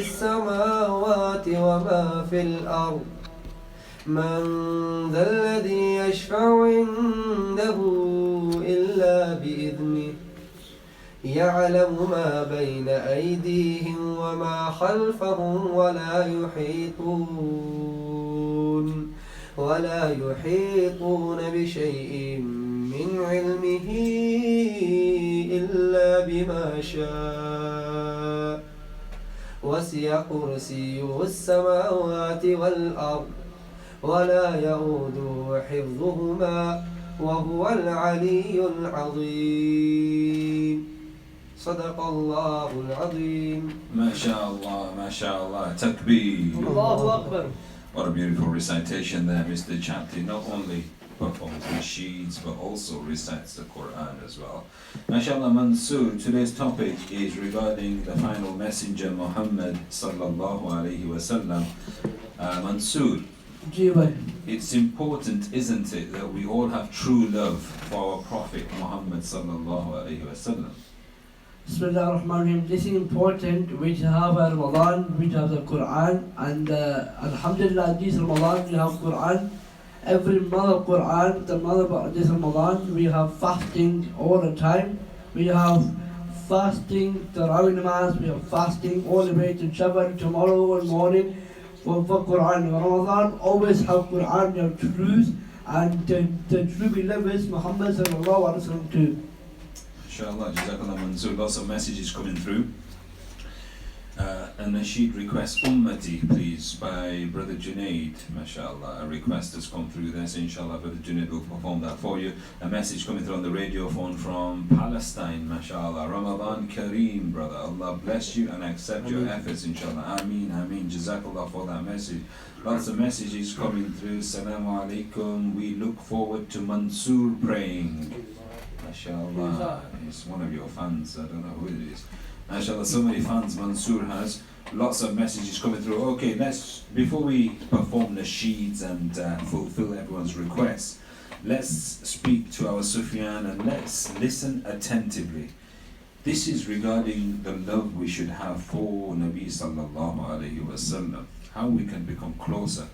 السماوات وما في الأرض من ذا الذي يشفع عنده إلا بإذنه يعلم ما بين أيديهم وما خلفهم ولا يحيطون بشيء من علمه إلا بما شاء وسع كرسيه السماوات والأرض ولا يؤوده حفظهما وهو العلي العظيم صدق الله العظيم. ما شاء Allah, takbir. Allahu Akbar. What a beautiful recitation there. Mr. Chapti not only performs nasheeds but also recites the Quran as well. MashaAllah, Mansoor, today's topic is regarding the final messenger Muhammad sallallahu alayhi wa sallam. Mansoor, it's important, isn't it, that we all have true love for our Prophet Muhammad sallallahu alayhi wa sallam? Bismillah ar-Rahman ar-Rahim. This is important. We have Ramadan, we have the Quran, and Alhamdulillah, this Ramadan we have Quran. Every month of Quran, the month of this Ramadan, we have fasting all the time. We have fasting, Tarawih namaz, we have fasting all the way to Shabbat, tomorrow morning for Quran. Ramadan always have Quran, we have truth, and the true believers, Muhammad sallallahu alaihi wasallam too. Inshallah, Jazakallah Mansoor, lots of messages coming through. A nasheed request, Ummati, please, by Brother Junaid, mashallah. A request has come through there, so inshallah, Brother Junaid will perform that for you. A message coming through on the radio phone from Palestine, mashallah. Ramadan Kareem, brother. Allah bless you and accept your efforts, inshallah. Ameen, ameen. Jazakallah for that message. Lots of messages coming through. Assalamu alaikum. We look forward to Mansoor praying. MashaAllah, he's one of your fans, I don't know who it is. MashaAllah, so many fans Mansoor has. Lots of messages coming through. Okay, before we perform nasheeds and fulfill everyone's requests, let's speak to our Sufyan and let's listen attentively. This is regarding the love we should have for Nabi sallallahu alayhi wa sallam, how we can become closer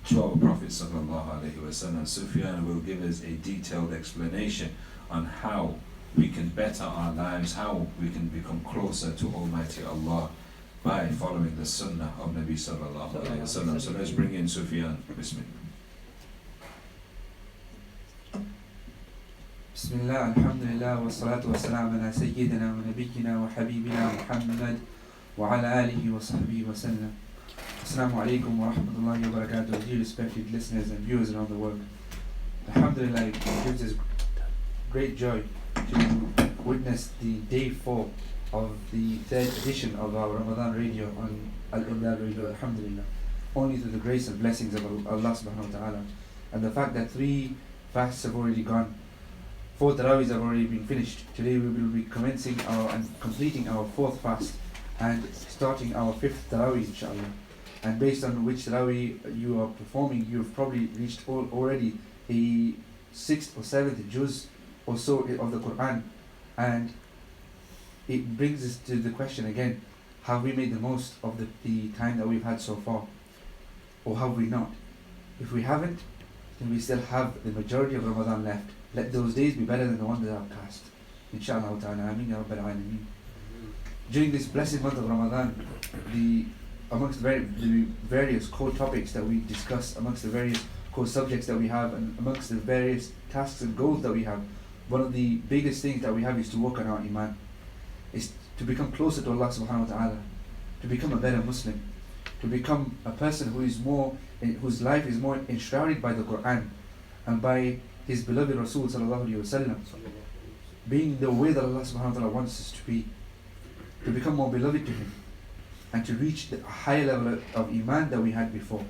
to our Prophet sallallahu alayhi wa sallam. Sufyan will give us a detailed explanation on how we can better our lives, how we can become closer to Almighty Allah by following the Sunnah of Nabi sallallahu alayhi wa sallam. So let's bring in Sufyan. Bismillah. Bismillah, alhamdulillah, wa salatu wa salam ala sayyidina wa nabiyyina wa habibina Muhammad wa ala alihi wa sahbihi wa sallam. Assalamu alaikum wa rahmatullahi wa barakatuh, dear respected listeners and viewers around the world. Alhamdulillah, it gives us great joy to witness the day 4 of the 3rd edition of our Ramadan radio on Al-Imdad Radio, alhamdulillah. Only through the grace and blessings of Allah subhanahu wa ta'ala. And the fact that 3 fasts have already gone, 4 tarawihs have already been finished. Today we will be commencing and completing our 4th fast and starting our 5th tarawih inshallah. And based on which tarawih you are performing, you've probably reached already a 6th or 7th juz or so of the Quran, and it brings us to the question again: have we made the most of the time that we've had so far, or have we not? If we haven't, then we still have the majority of Ramadan left. Let those days be better than the ones that have passed. Inshallah ta'ala, ameen ya Rabbil Alameen. During this blessed month of Ramadan, amongst the various core topics that we discuss, amongst the various core subjects that we have, and amongst the various tasks and goals that we have, one of the biggest things that we have is to work on our iman, is to become closer to Allah subhanahu wa ta'ala, to become a better Muslim, to become a person whose life is more enshrouded by the Quran and by his beloved Rasul sallallahu alayhi wa sallam, being the way that Allah subhanahu wa ta'ala wants us to be, to become more beloved to him, and to reach the higher level of iman that we had before.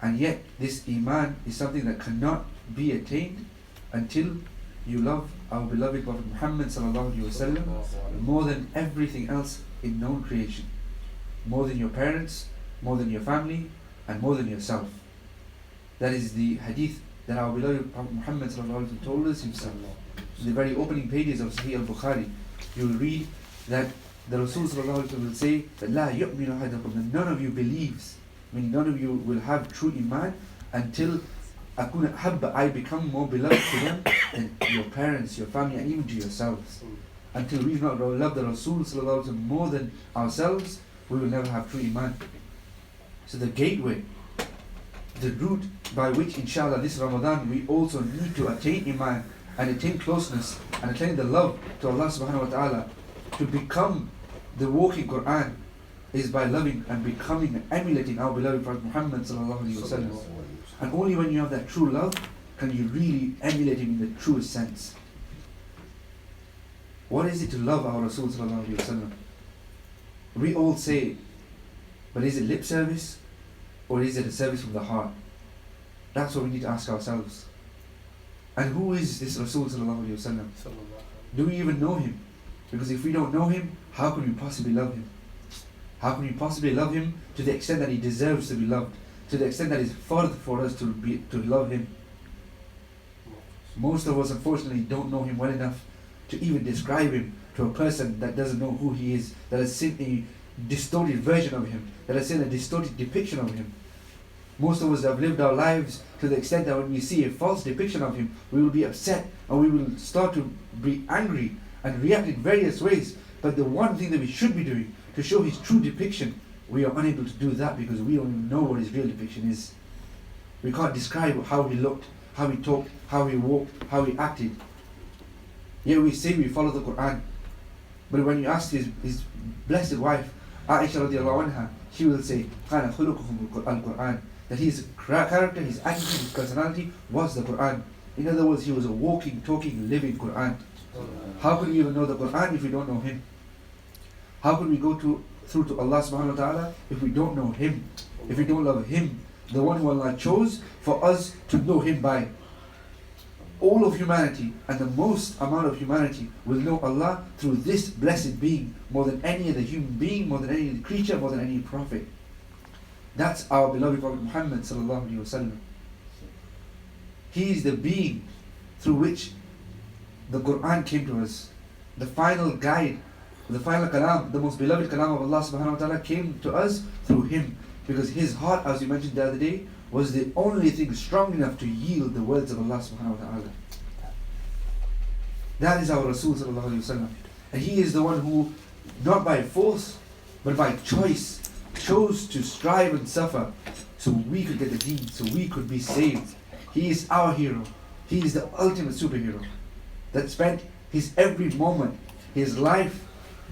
And yet this iman is something that cannot be attained until you love our beloved Prophet Muhammad sallallahu alaihi wasallam more than everything else in known creation, more than your parents, more than your family, and more than yourself. That is the hadith that our beloved Prophet Muhammad sallallahu alaihi wasallam told us himself. In the very opening pages of Sahih al-Bukhari, you will read that the Rasul sallallahu alaihi wasallam will say that La yu'minu ahadakum, that none of you believes, meaning none of you will have true iman until akuna habba, I become more beloved to them than your parents, your family, and even to yourselves. Until we do not love the Rasul sallallahu alaihi wasallam more than ourselves, we will never have true iman. So the gateway, the route by which inshallah this Ramadan we also need to attain iman and attain closeness and attain the love to Allah subhanahu wa ta'ala, to become the walking Quran, is by loving and becoming and emulating our beloved Prophet Muhammad sallallahu alaihi wasallam. And only when you have that true love can you really emulate him in the truest sense. What is it to love our Rasul sallallahu alaihi wasallam? We all say, but is it lip service or is it a service from the heart? That's what we need to ask ourselves. And who is this Rasul sallallahu alaihi wasallam? Do we even know him? Because if we don't know him, how can we possibly love him? How can we possibly love him to the extent that he deserves to be loved, to the extent that it's fard for us to love him? Most of us unfortunately don't know him well enough to even describe him to a person that doesn't know who he is, that has seen a distorted version of him, that has seen a distorted depiction of him. Most of us have lived our lives to the extent that when we see a false depiction of him, we will be upset and we will start to be angry and react in various ways. But the one thing that we should be doing to show his true depiction, we are unable to do that because we don't even know what his real depiction is. We can't describe how he looked, how he talked, how he walked, how he acted. Yet we say we follow the Quran. But when you ask his blessed wife, Aisha radiallahu anha, she will say, "Kana khuluquhum al-Quran," that his character, his attitude, his personality was the Quran. In other words, he was a walking, talking, living Quran. How could we even know the Quran if we don't know him? How could we go through to Allah subhanahu wa ta'ala if we don't know him, if we don't love him, the one who Allah chose for us to know him by? All of humanity and the most amount of humanity will know Allah through this blessed being more than any other human being, more than any other creature, more than any prophet. That's our beloved Prophet Muhammad sallallahu alaihi wasallam. He is the being through which the Quran came to us. The final guide, the final kalam, the most beloved kalam of Allah subhanahu wa ta'ala came to us through him. Because his heart, as we mentioned the other day, was the only thing strong enough to yield the words of Allah subhanahu wa ta'ala. That is our Rasul sallallahu alaihi wasallam. And he is the one who, not by force, but by choice, chose to strive and suffer so we could get the deen, so we could be saved. He is our hero. He is the ultimate superhero that spent his every moment, his life,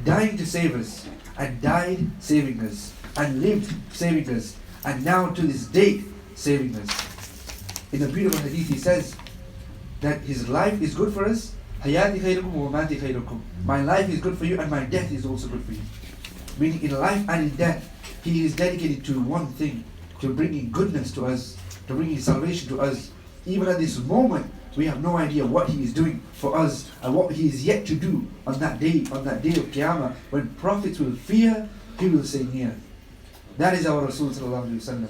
dying to save us, and died saving us, and lived saving us, and now to this date saving us. In the beautiful hadith he says that his life is good for us. Hayati khayrukum wa mati khayrukum. My life is good for you and my death is also good for you. Meaning in life and in death, he is dedicated to one thing, to bringing goodness to us, to bringing salvation to us. Even at this moment, we have no idea what he is doing for us and what he is yet to do on that day of Qiyamah, when prophets will fear, he will say near. That is our Rasul sallallahu alaihi wasallam.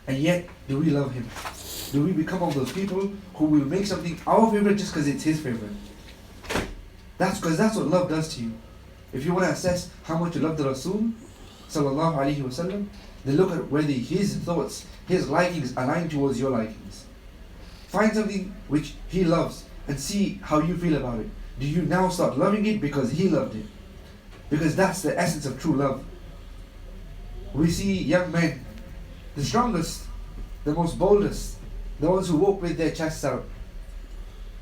And yet, do we love him? Do we become of those people who will make something our favorite just because it's his favorite? That's because that's what love does to you. If you want to assess how much you love the Rasul sallallahu alaihi wasallam, then look at whether his thoughts, his likings align towards your likings. Find something which he loves and see how you feel about it. Do you now start loving it because he loved it? Because that's the essence of true love. We see young men, the strongest, the most boldest, the ones who walk with their chests out.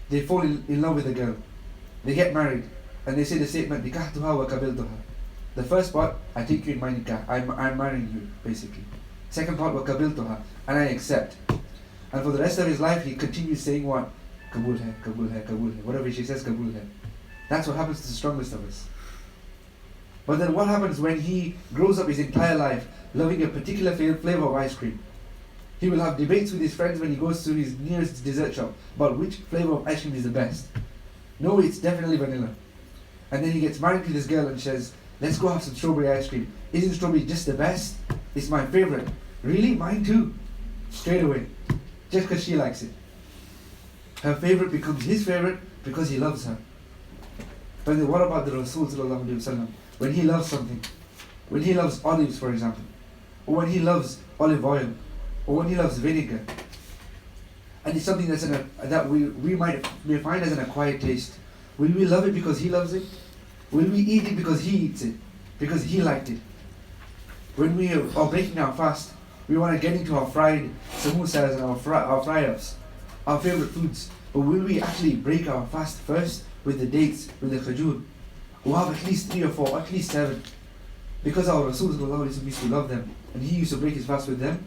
They fall in love with a girl. They get married and they say the statement, "Nikahtuha wa kabiltuha." The first part, I take you in my nikah, I'm marrying you, basically. Second part, wa kabiltuha, and I accept. And for the rest of his life, he continues saying what? Kabul hai, kabul hai, kabul hai. Whatever she says, kabul hai. That's what happens to the strongest of us. But then what happens when he grows up his entire life loving a particular flavor of ice cream? He will have debates with his friends when he goes to his nearest dessert shop about which flavor of ice cream is the best. No, it's definitely vanilla. And then he gets married to this girl and says, "Let's go have some strawberry ice cream. Isn't strawberry just the best? It's my favorite." "Really? Mine too." Straight away. Just because she likes it. Her favorite becomes his favorite because he loves her. But then what about the Rasul sallallahu alaihi wasallam? when he loves something. When he loves olives, for example. Or when he loves olive oil. Or when he loves vinegar. And it's something that's that we may find as an acquired taste. Will we love it because he loves it? Will we eat it because he eats it? Because he liked it? When we are breaking our fast, we want to get into our fried samosas and our fry-ups, our favorite foods. But will we actually break our fast first with the dates, with the khajur? We'll have at least 3 or 4, at least 7. Because our Rasul used to love them. And he used to break his fast with them.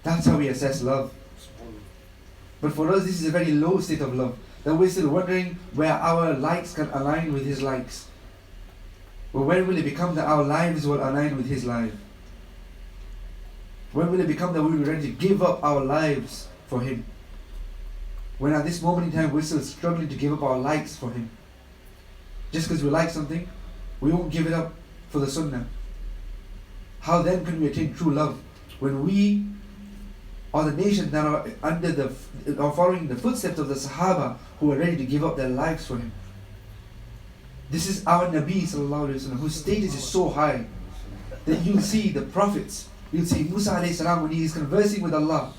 That's how we assess love. But for us, this is a very low state of love. That we're still wondering where our likes can align with his likes. But when will it become that our lives will align with his life? When will it become that we will be ready to give up our lives for him? When at this moment in time we're still struggling to give up our likes for him. Just because we like something, we won't give it up for the sunnah. How then can we attain true love? When we are the nation that are are following the footsteps of the Sahaba who are ready to give up their lives for him. This is our Nabi sallallahu alaihi wasallam, whose status is so high that you'll see the prophets. You'll see Musa alayhi salam when he is conversing with Allah.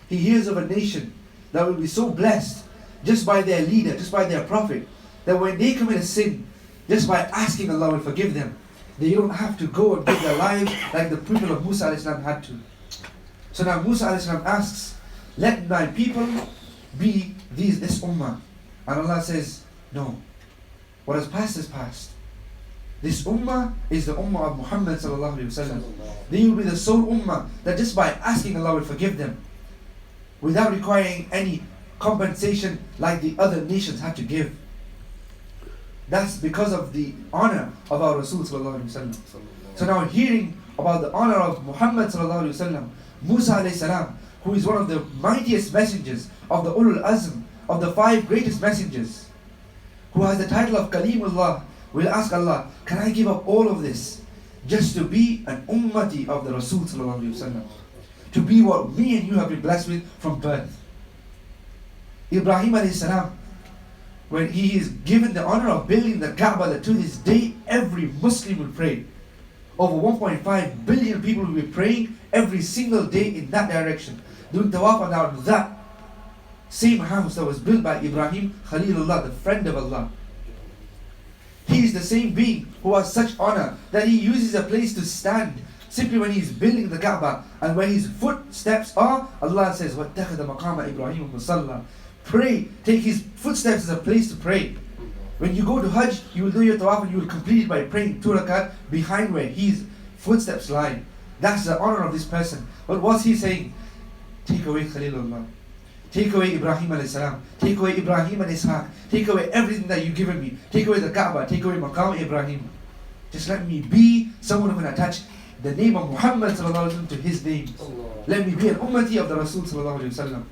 He hears of a nation that will be so blessed just by their leader, just by their prophet, that when they commit a sin, just by asking Allah will forgive them. They don't have to go and give their lives like the people of Musa alayhi salam had to. So now Musa alayhi salam asks, let my people be this ummah. And Allah says, no. What has passed is past. This ummah is the ummah of Muhammad sallallahu alayhi wa sallam. They will be the sole ummah that just by asking Allah will forgive them, without requiring any compensation like the other nations had to give. That's because of the honor of our Rasul sallallahu alayhi wa sallam. So now hearing about the honor of Muhammad sallallahu alayhi wa sallam, Musa alayhi salam, who is one of the mightiest messengers of the Ulul Azm, of the 5 greatest messengers, who has the title of Kalimullah, will ask Allah, can I give up all of this just to be an ummati of the Rasul sallallahu alayhi wa sallam? To be what me and you have been blessed with from birth. Ibrahim alayhi salam, when he is given the honor of building the Kaaba, that to this day every Muslim will pray. Over 1.5 billion people will be praying every single day in that direction, doing tawaf on that same house that was built by Ibrahim Khalilullah, the friend of Allah. He is the same being who has such honor that he uses a place to stand simply when he is building the Kaaba, and where his footsteps are, Allah says, وَاتَّخَذَ مَقَامَ إِبْرَاهِيمَ مُصَلَّى. Pray, take his footsteps as a place to pray. When you go to Hajj, you will do your tawaf and you will complete it by praying 2 rakat behind where his footsteps lie. That's the honor of this person. But what's he saying? Take away Khalilullah. Take away Ibrahim alayhi salam. Take away Ibrahim and Ishaq. Take away everything that you've given me. Take away the Kaaba. Take away Maqam Ibrahim. Just let me be someone who can attach the name of Muhammad sallallahu alaihi wasallam to his name. Let me be an ummati of the Rasul sallallahu alaihi wasallam.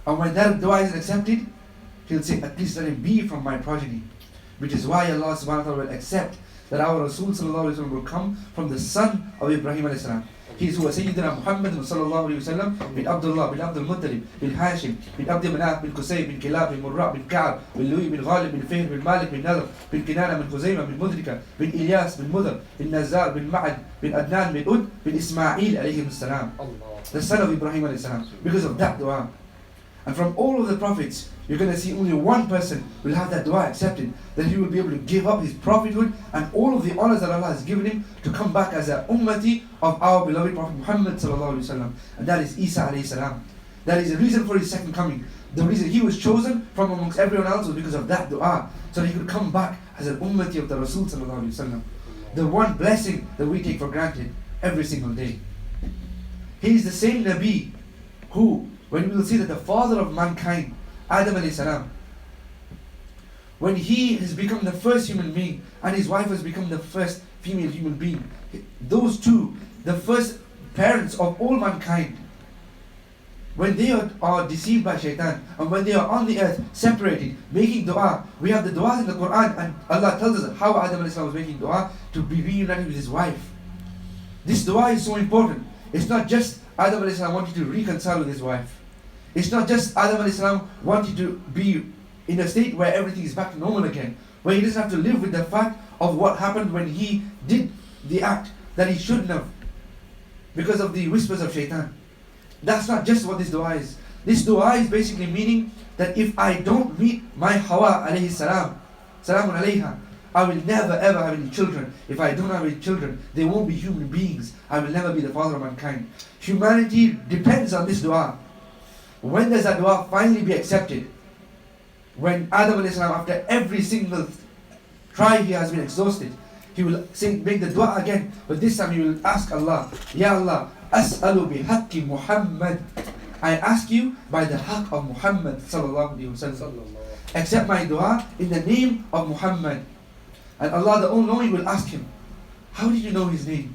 And when that dua is accepted, he'll say, at least let him be from my progeny. Which is why Allah subhanahu wa ta'ala will accept that our Rasul sallallahu alaihi wasallam will come from the son of Ibrahim alayhi salam. He is who was Sayyidina Muhammad sallallahu alayhi wa sallam bin Abdullah, bin Abdul Muttalib, bin Hashim, bin Abdi Manaf, bin Qusay, bin Kilab, bin Murra, bin Ka'ab, bin Lui, bin Ghalib, bin Fihr, bin Malik, bin Nadr, bin Kinana, bin Khuzaymah, bin Mudrika, bin Ilyas, bin Mudr, bin Nazar, bin Ma'ad, bin Adnan, bin Ud, bin Ismail alayhi salam. The son of Ibrahim alayhi salam. Because of that dua. And from all of the prophets, you're going to see only one person will have that dua accepted, that he will be able to give up his prophethood and all of the honors that Allah has given him to come back as an ummati of our beloved Prophet Muhammad sallallahu alaihi wasallam, and that is Isa alayhi salam. That is the reason for his second coming. The reason he was chosen from amongst everyone else was because of that dua, so that he could come back as an ummati of the Rasul sallallahu alaihi wasallam. The one blessing that we take for granted every single day. He is the same Nabi who, when we will see that the father of mankind, Adam alayhi salam, when he has become the first human being and his wife has become the first female human being, those two, the first parents of all mankind, when they are deceived by shaitan and when they are on the earth separated, making dua, we have the du'as in the Quran, and Allah tells us how Adam alayhi salam was making dua to be reunited with his wife. This dua is so important. It's not just Adam alayhi salam wanted to reconcile with his wife. It's not just Adam alayhi salam wanted to be in a state where everything is back to normal again. where he doesn't have to live with the fact of what happened when he did the act that he shouldn't have because of the whispers of shaitan. That's not just what this dua is. This dua is basically meaning that if I don't meet my Hawa alayhi salam, salamun alayha, I will never ever have any children. If I don't have any children, they won't be human beings. I will never be the father of mankind. Humanity depends on this dua. When does that dua finally be accepted? When Adam alayhi salam, after every single try he has been exhausted, he will say, make the dua again, but this time he will ask Allah, Ya Allah, as'alu bihaqqi Muhammad. I ask you by the haqq of Muhammad sallallahu alayhi wa sallam. Accept my dua in the name of Muhammad. And Allah the All-Knowing will ask him, how did you know his name?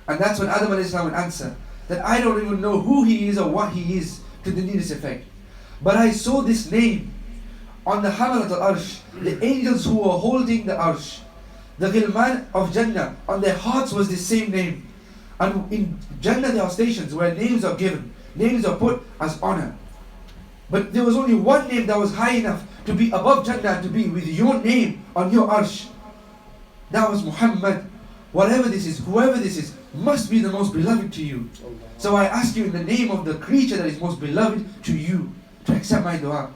And that's when Adam alayhi salam will answer, that I don't even know who he is or what he is to the nearest effect. But I saw this name on the Hamalat al-Arsh, the angels who were holding the Arsh. The Ghilman of Jannah, on their hearts was the same name. And in Jannah there are stations where names are given, names are put as honor. But there was only one name that was high enough to be above Jannah and to be with your name on your Arsh. That was Muhammad. Whatever this is, whoever this is, must be the most beloved to you. So I ask you in the name of the creature that is most beloved to you, to accept my dua.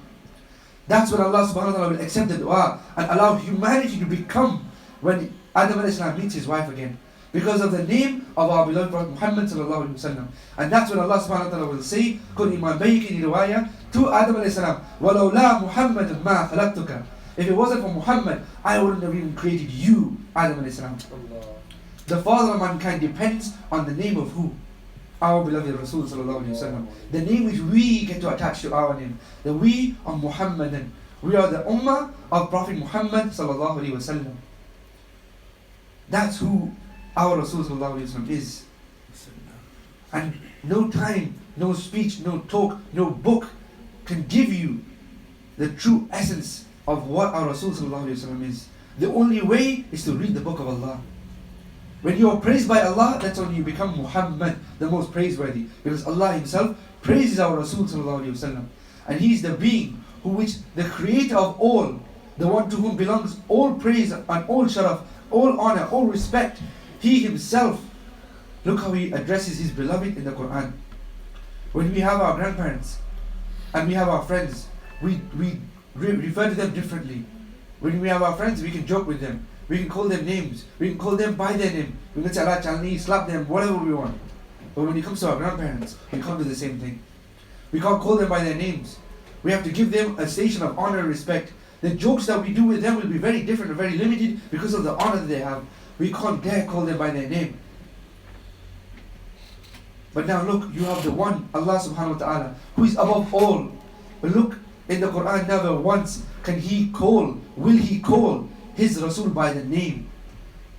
That's when Allah subhanahu wa ta'ala will accept the dua and allow humanity to become when Adam alayhi salam meets his wife again. Because of the name of our beloved Prophet Muhammad sallallahu alayhi wa sallam. And that's when Allah subhanahu wa ta'ala will say, Qul Imam Bayki in riwayah to Adam alayhi salam, وَلَوْ لَا مُحَمَّدٌ مَا خَلَقْتُكَ. If it wasn't for Muhammad, I wouldn't have even created you, Adam alayhi salam. The father of mankind depends on the name of who? Our beloved Rasul sallallahu alayhi wa sallam. The name which we get to attach to our name. The we of Muhammadan. We are the ummah of Prophet Muhammad sallallahu alayhi wa sallam. That's who our Rasul sallallahu alayhi wa sallam is. And no time, no speech, no talk, no book can give you the true essence of what our Rasul sallallahu alayhi wa sallam is. The only way is to read the book of Allah. When you are praised by Allah, that's when you become Muhammad, the most praiseworthy. Because Allah Himself praises our Rasul sallallahu alayhi wa sallam. And He is the being who which the creator of all, the one to whom belongs all praise and all sharaf, all honor, all respect. He Himself, look how He addresses His beloved in the Quran. When we have our grandparents and we have our friends, we refer to them differently. When we have our friends, we can joke with them. We can call them names. We can call them by their name. We can say Allah Chalni, slap them, whatever we want. But when it comes to our grandparents, we can't do the same thing. We can't call them by their names. We have to give them a station of honor and respect. The jokes that we do with them will be very different and very limited because of the honor that they have. We can't dare call them by their name. But now look, you have the one, Allah subhanahu wa ta'ala, who is above all. But look, in the Quran never once will He call His Rasul by the name.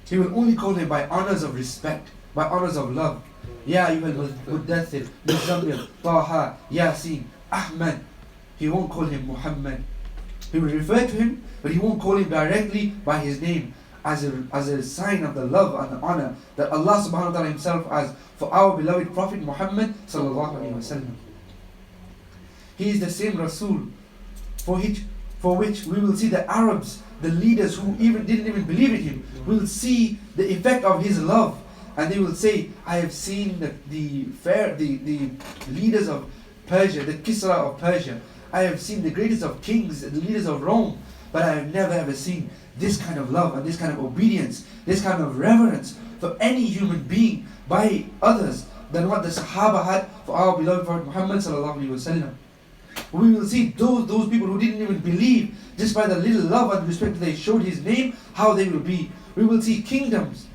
He will only call him by honors of respect, by honors of love. Ya ayyuhal muddathir, Muzammil, Taha, Yasin, Ahmad. He won't call him Muhammad. He will refer to him, but he won't call him directly by his name as a sign of the love and the honor that Allah subhanahu wa ta'ala Himself has for our beloved Prophet Muhammad sallallahu alayhi wa sallam. He is the same Rasul for which we will see the Arabs, the leaders who didn't even believe in him, will see the effect of his love, and they will say, I have seen the leaders of Persia, the Kisra of Persia. I have seen the greatest of kings, the leaders of Rome, but I have never ever seen this kind of love and this kind of obedience, this kind of reverence for any human being by others than what the Sahaba had for our beloved Prophet Muhammad sallallahu alaihi wasallam. We will see those people who didn't even believe, just by the little love and respect that they showed his name, how they will be. We will see kingdoms.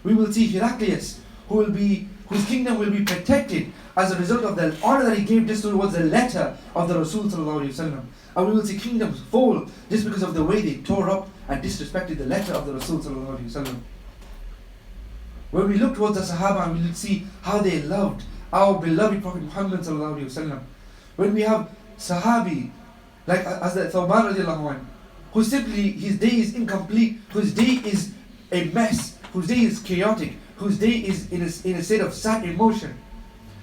We will see Heraclius, whose kingdom will be protected as a result of the honor that he gave just towards the letter of the Rasul sallallahu alaihi wasallam. And we will see kingdoms fall just because of the way they tore up and disrespected the letter of the Rasul sallallahu alaihi wasallam. When we look towards the Sahaba, we will see how they loved our beloved Prophet Muhammad sallallahu alaihi wasallam. When we have Sahabi like as the Thawban radiallahu anhu, who simply his day is incomplete, whose day is a mess, whose day is chaotic, whose day is in a state of sad emotion.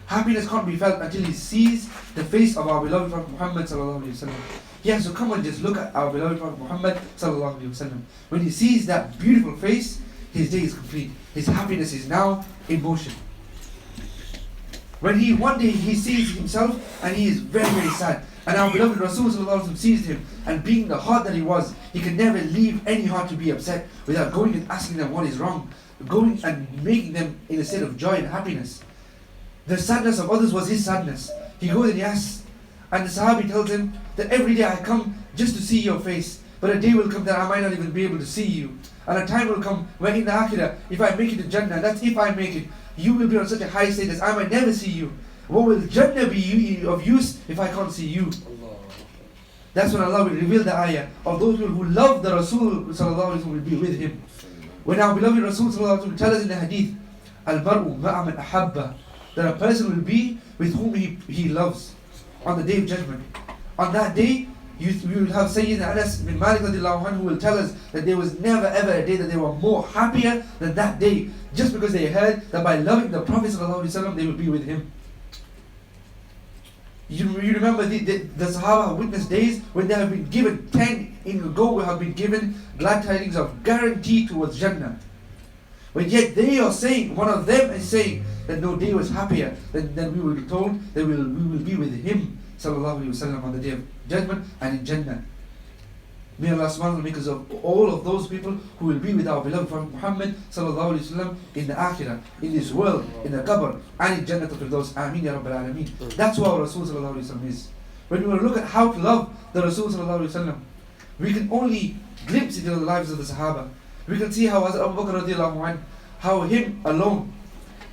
Happiness can't be felt until he sees the face of our beloved Prophet Muhammad sallallahu alaihi wasallam. He has to come and just look at our beloved Prophet Muhammad sallallahu alaihi wasallam. When he sees that beautiful face, his day is complete. His happiness is now in motion. When one day he sees himself and he is very, very sad. And our beloved Rasul sallallahu alaihi wasallam sees him, and being the heart that he was, he can never leave any heart to be upset without going and asking them what is wrong, going and making them in a state of joy and happiness. The sadness of others was his sadness. He goes and he asks, and the Sahabi tells him that every day I come just to see your face, but a day will come that I might not even be able to see you. And a time will come when in the Akhirah, if I make it to Jannah, that's if I make it, you will be on such a high status, I might never see you. What will Jannah be of use if I can't see you? That's when Allah will reveal the ayah of those people who love the Rasul sallallahu alaihi wasallam will be with him. When our beloved Rasul sallallahu alaihi wasallam tell us in the hadith, Al-mar'u ma'a man ahabba, that a person will be with whom he loves on the day of judgment. On that day, we will have Sayyidina Anas bin Malik radiallahu anhu who will tell us that there was never ever a day that they were more happier than that day, just because they heard that by loving the Prophet sallallahu alaihi wasallam they will be with him. You remember the Sahaba witnessed days when they have been given 10 in a go, we have been given glad tidings of guarantee towards Jannah. But yet they are saying, one of them is saying that no day was happier than we will be told that we will be with him sallallahu alaihi wasallam on the day of judgment and in Jannah. May Allah subhanahu wa ta'ala make us of all of those people who will be with our beloved Prophet Muhammad sallallahu alaihi wasallam in the Akhirah, in this world, in the Qabr, and in Jannah to those. Ameen ya Rabbil Alameen. That's who our Rasul sallallahu alaihi wasallam is. When we look at how to love the Rasul sallallahu alaihi wasallam, we can only glimpse into the lives of the Sahaba. We can see how Hazrat Abu Bakr radiallahu anhu, how him alone,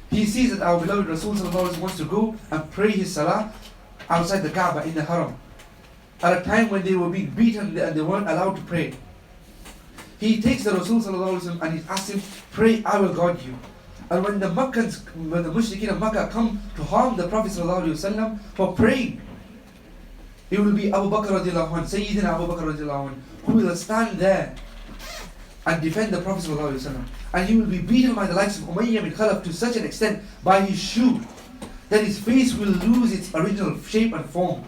he sees that our beloved Rasul sallallahu alaihi wasallam wants to go and pray his salah outside the Kaaba in the Haram, at a time when they were being beaten and they weren't allowed to pray. He takes the Rasul sallallahu alaihi wasallam and he asks him, pray, I will guard you. And when the Mushrikeen of Makkah come to harm the Prophet sallallahu alaihi wasallam for praying, it will be Abu Bakr radiallahu anhu, Sayyidina Abu Bakr radiallahu anhu, who will stand there and defend the Prophet sallallahu alaihi wasallam. And he will be beaten by the likes of Umayyah bin Khalaf to such an extent by his shoe that his face will lose its original shape and form.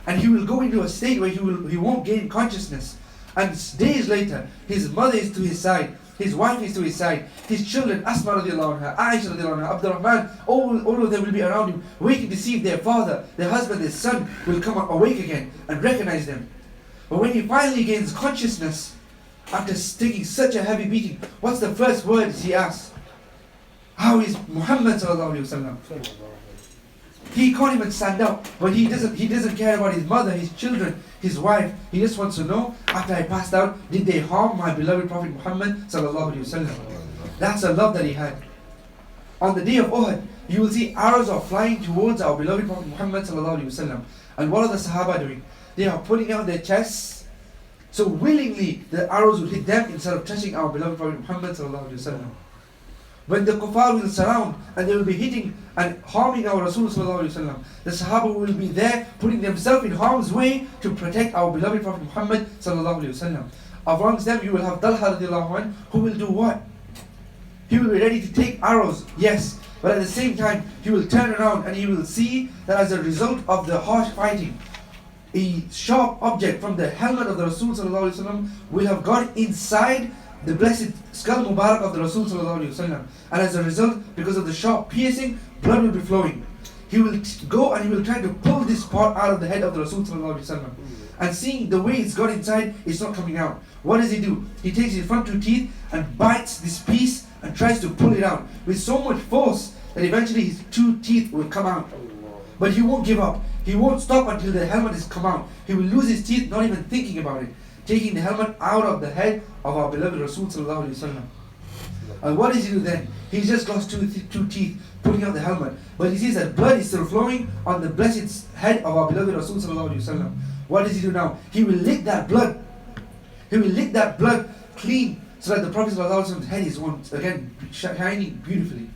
And he will go into a state where he won't gain consciousness. And days later, his mother is to his side, his wife is to his side, his children, Asma radiallahu anha, Aisha radiallahu anha, Abdurrahman, all of them will be around him, waiting to see if their father, their husband, their son will come awake again and recognize them. But when he finally gains consciousness, after taking such a heavy beating, what's the first words he asks? How is Muhammad sallallahu alaihi wasallam? He can't even stand up, but he doesn't care about his mother, his children, his wife. He just wants to know, after I passed out, did they harm my beloved Prophet Muhammad sallallahu alaihi wasallam? That's the love that he had. On the day of Uhud, you will see arrows are flying towards our beloved Prophet Muhammad sallallahu alaihi wasallam. And what are the Sahaba doing? They are putting out their chests, so willingly the arrows will hit them instead of touching our beloved Prophet Muhammad sallallahu alaihi wasallam. When the kuffar will surround and they will be hitting and harming our Rasul sallallahu alaihi wasallam, the Sahaba will be there putting themselves in harm's way to protect our beloved Prophet Muhammad sallallahu alaihi wasallam. Amongst them you will have Talha radiallahu anhu, who will do what? He will be ready to take arrows, yes, but at the same time he will turn around and he will see that as a result of the harsh fighting, a sharp object from the helmet of the Rasul sallallahu alaihi wasallam will have got inside the blessed skull Mubarak of the Rasul sallallahu alaihi wasallam, and as a result, because of the sharp piercing, blood will be flowing. He will go and he will try to pull this part out of the head of the Rasul sallallahu alaihi wasallam, and seeing the way it's got inside, it's not coming out. What does he do? He takes his front two teeth and bites this piece and tries to pull it out with so much force that eventually his two teeth will come out. But he won't give up. He won't stop until the helmet has come out. He will lose his teeth, not even thinking about it, taking the helmet out of the head of our beloved Rasul sallallahu alaihi wasallam. And what does he do then? He's just lost two teeth, pulling out the helmet. But he sees that blood is still flowing on the blessed head of our beloved Rasul sallallahu alaihi wasallam. What does he do now? He will lick that blood. He will lick that blood clean so that the Prophet sallallahu alaihi wasallam's head is once again shining beautifully.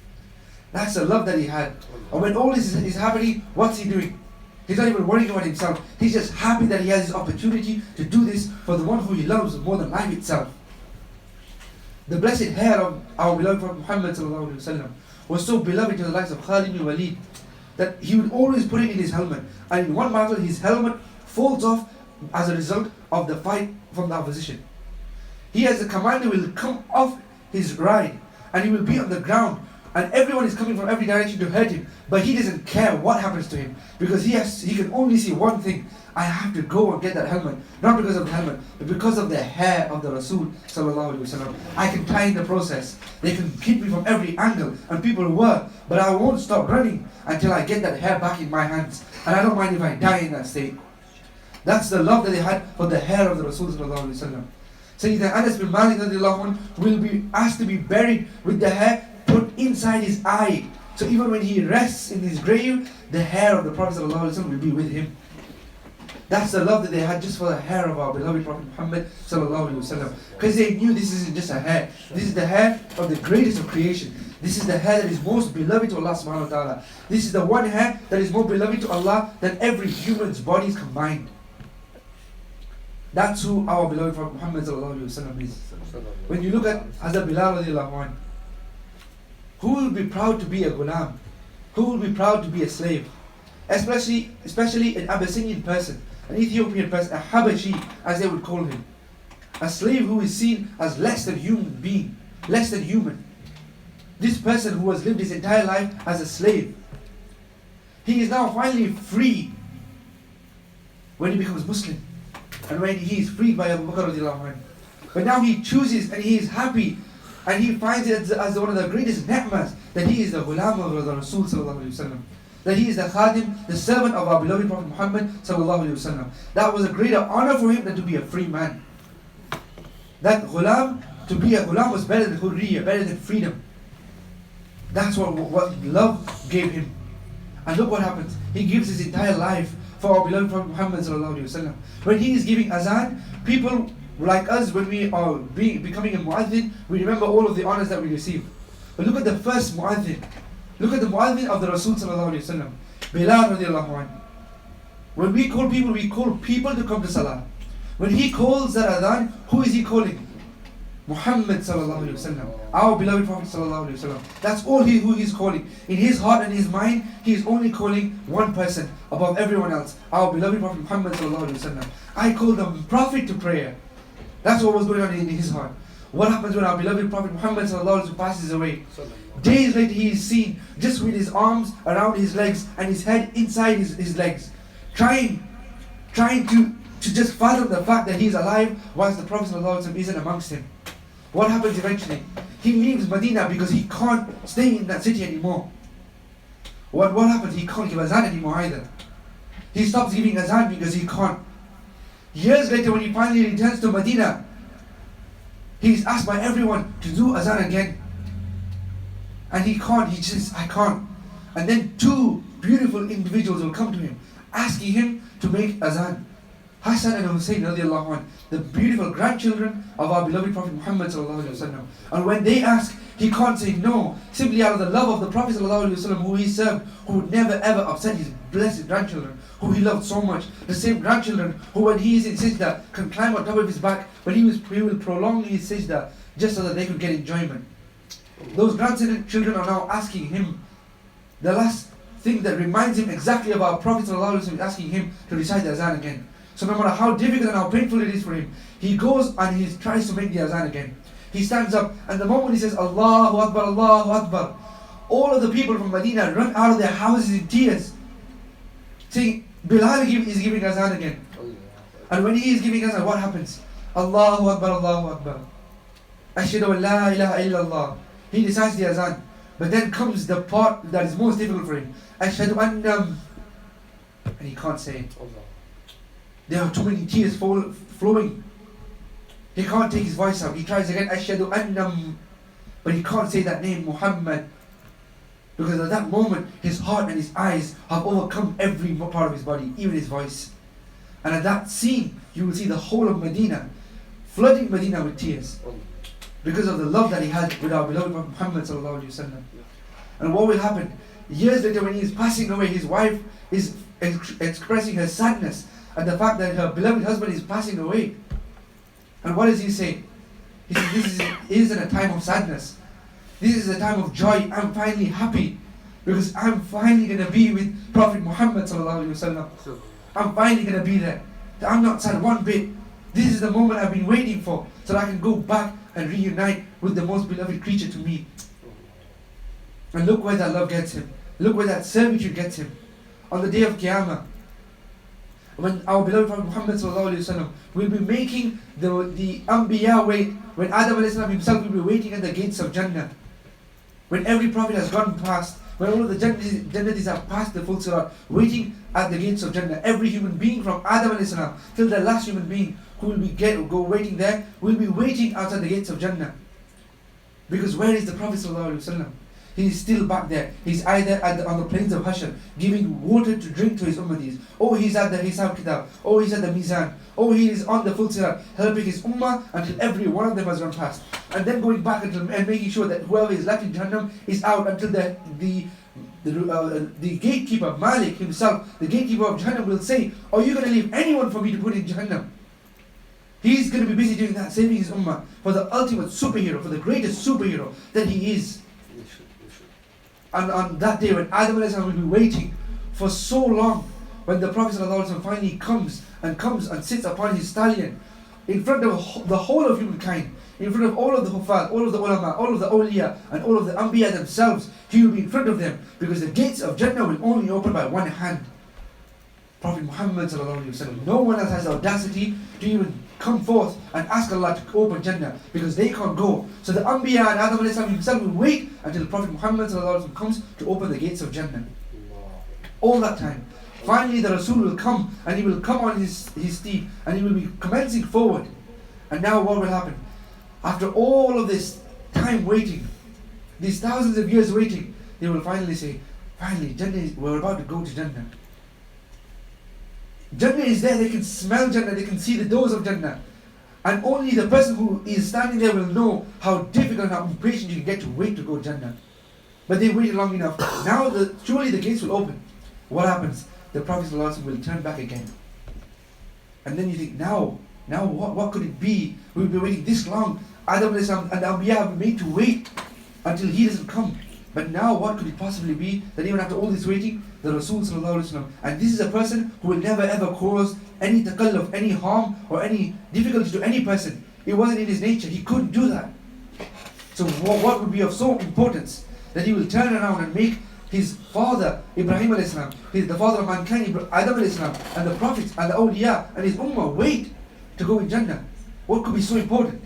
That's the love that he had. And when all this is happening, what's he doing? He's not even worrying about himself. He's just happy that he has this opportunity to do this for the one who he loves more than life itself. The blessed hair of our beloved Prophet Muhammad sallallahu alaihi wasallam was so beloved to the likes of Khalid bin Walid that he would always put it in his helmet. And in one battle, his helmet falls off as a result of the fight from the opposition. He as the commander will come off his ride and he will be on the ground and everyone is coming from every direction to hurt him, but he doesn't care what happens to him because he can only see one thing: I have to go and get that helmet, not because of the helmet, but because of the hair of the Rasul sallallahu alaihi wasallam. I can tie in the process. They can hit me from every angle, and people were, but I won't stop running until I get that hair back in my hands, and I don't mind if I die in that state. That's the love that they had for the hair of the Rasul sallallahu alaihi wasallam. Sayyidina Anas bin Malik radiallahu anhu will be asked to be buried with the hair put inside his eye. So even when he rests in his grave, the hair of the Prophet ﷺ will be with him. That's the love that they had just for the hair of our beloved Prophet Muhammad ﷺ. Because they knew this isn't just a hair. This is the hair of the greatest of creation. This is the hair that is most beloved to Allah subhanahu wa ta'ala. This is the one hair that is more beloved to Allah than every human's bodies combined. That's who our beloved Prophet Muhammad ﷺ is. When you look at Hazrat Bilal radiallahu anhu, who will be proud to be a ghulam? Who will be proud to be a slave? Especially an Abyssinian person, an Ethiopian person, a Habashi as they would call him. A slave who is seen as less than human being, less than human. This person who has lived his entire life as a slave, he is now finally free when he becomes Muslim. And when he is freed by Abu Bakr radiallahu anhu. But now he chooses and he is happy and he finds it as one of the greatest ni'mas that he is the ghulam of the Rasul sallallahu alayhi wa sallam. That he is the khadim, the servant of our beloved Prophet Muhammad sallallahu alayhi wa sallam. That was a greater honor for him than to be a free man. That ghulam, to be a ghulam was better than hurriya, better than freedom. That's what love gave him. And look what happens. He gives his entire life for our beloved Prophet Muhammad sallallahu alayhi wa sallam. When he is giving azan, people like us, when we are becoming a mu'adhin, we remember all of the honors that we receive. But look at the first mu'adhin. Look at the mu'adhin of the Rasul sallallahu alayhi wa sallam. Bilal radiallahu anhu. When we call people to come to salah. When he calls that adhan, who is he calling? Muhammad sallallahu alayhi wa sallam. Our beloved Prophet sallallahu alayhi wa sallam. That's all who he's calling. In his heart and his mind, he is only calling one person above everyone else. Our beloved Prophet Muhammad sallallahu alayhi wa sallam. I call the Prophet to prayer. That's what was going on in his heart. What happens when our beloved Prophet Muhammad sallallahu alaihi wasallam passes away? Days later he is seen just with his arms around his legs and his head inside his legs, trying to just fathom the fact that he is alive whilst the Prophet sallallahu alaihi wasallam isn't amongst him. What happens eventually? He leaves Medina because he can't stay in that city anymore. What happens? He can't give azan anymore either. He stops giving azan because he can't. Years later, when he finally returns to Medina, he is asked by everyone to do azan again. And he can't, he says, I can't. And then two beautiful individuals will come to him, asking him to make azan. Hassan and Hussein radiallahu anh, the beautiful grandchildren of our beloved Prophet Muhammad sallallahu alayhi wa sallam. And when they ask, he can't say no, simply out of the love of the Prophet sallallahu alayhi wa sallam, who he served, who would never ever upset his blessed grandchildren, who he loved so much. The same grandchildren who, when he is in sajda, can climb on top of his back, but he will prolong his sajda just so that they could get enjoyment. Those grandchildren are now asking him, the last thing that reminds him exactly of our Prophet sallallahu alayhi wa sallam, asking him to recite the azan again. So no matter how difficult and how painful it is for him, he goes and he tries to make the azan again. He stands up, and the moment he says, Allahu Akbar, Allahu Akbar, all of the people from Medina run out of their houses in tears, saying, Bilal is giving azan again. And when he is giving azan, what happens? Allahu Akbar, Allahu Akbar. Ashhadu an la ilaha illallah. He recites the azan. But then comes the part that is most difficult for him. Ashhadu annam. And he can't say it. There are too many tears flowing. He can't take his voice out. He tries again, Ashhadu annam. But he can't say that name, Muhammad. Because at that moment, his heart and his eyes have overcome every part of his body, even his voice. And at that scene, you will see the whole of Medina, flooding Medina with tears. Because of the love that he had with our beloved Prophet Muhammad sallallahu alaihi wasallam. And what will happen? Years later, when he is passing away, his wife is expressing her sadness at the fact that her beloved husband is passing away. And what does he say? He says, this isn't a time of sadness. This is a time of joy. I'm finally happy because I'm finally going to be with Prophet Muhammad sallallahu alaihi wasallam. I'm finally going to be there. that I'm not sad one bit. This is the moment I've been waiting for, so that I can go back and reunite with the most beloved creature to me. And look where that love gets him. Look where that servitude gets him. On the day of Qiyamah, when our beloved Prophet Muhammad sallallahu alaihi wasallam will be making the Anbiya wait, when Adam alayhi salam himself will be waiting at the gates of Jannah, when every prophet has gone past, when all of the Jannatis have passed the full Sirat, waiting at the gates of Jannah, every human being from Adam alayhi salam till the last human being who will be waiting there, will be waiting outside the gates of Jannah. Because where is the Prophet sallallahu alaihi wasallam? He is still back there. He's either on the plains of Hashr, giving water to drink to his ummatis, or he's at the Hisab Kitab, or he's at the Mizan, or he is on the full Sirat, helping his ummah until every one of them has run past. And then going back and making sure that whoever is left in Jahannam is out until the gatekeeper, Malik himself, the gatekeeper of Jahannam will say, are you going to leave anyone for me to put in Jahannam? He's going to be busy doing that, saving his ummah for the ultimate superhero, for the greatest superhero that he is. And on that day when Adam will be waiting for so long, when the Prophet finally comes and sits upon his stallion in front of the whole of humankind, in front of all of the Huffaz, all of the ulama, all of the awliya, and all of the anbiya themselves, he will be in front of them, because the gates of Jannah will only open by one hand. Prophet Muhammad, no one else has the audacity to even come forth and ask Allah to open Jannah, because they can't go. So the Anbiya and Adam himself will wait until Prophet Muhammad comes to open the gates of Jannah. All that time. Finally the Rasul will come, and he will come on his steed, and he will be commencing forward. And now what will happen? After all of this time waiting, these thousands of years waiting, they will finally say, finally, we're about to go to Jannah. Jannah is there, they can smell Jannah, they can see the doors of Jannah. And only the person who is standing there will know how difficult and how impatient you can get to wait to go to Jannah. But they waited long enough. Now surely the gates will open. What happens? The Prophet ﷺ will turn back again. And then you think, now what could it be? We've been waiting this long. Adam and the Anbiya have been made to wait until he doesn't come. But now what could it possibly be that even after all this waiting, the Rasul ﷺ, and this is a person who will never ever cause any takalluf, any harm or any difficulty to any person. It wasn't in his nature, he couldn't do that. So what would be of so importance that he will turn around and make his father Ibrahim a.s., the father of mankind Adam a.s., and the prophets and the awliya and his ummah wait to go in Jannah? What could be so important?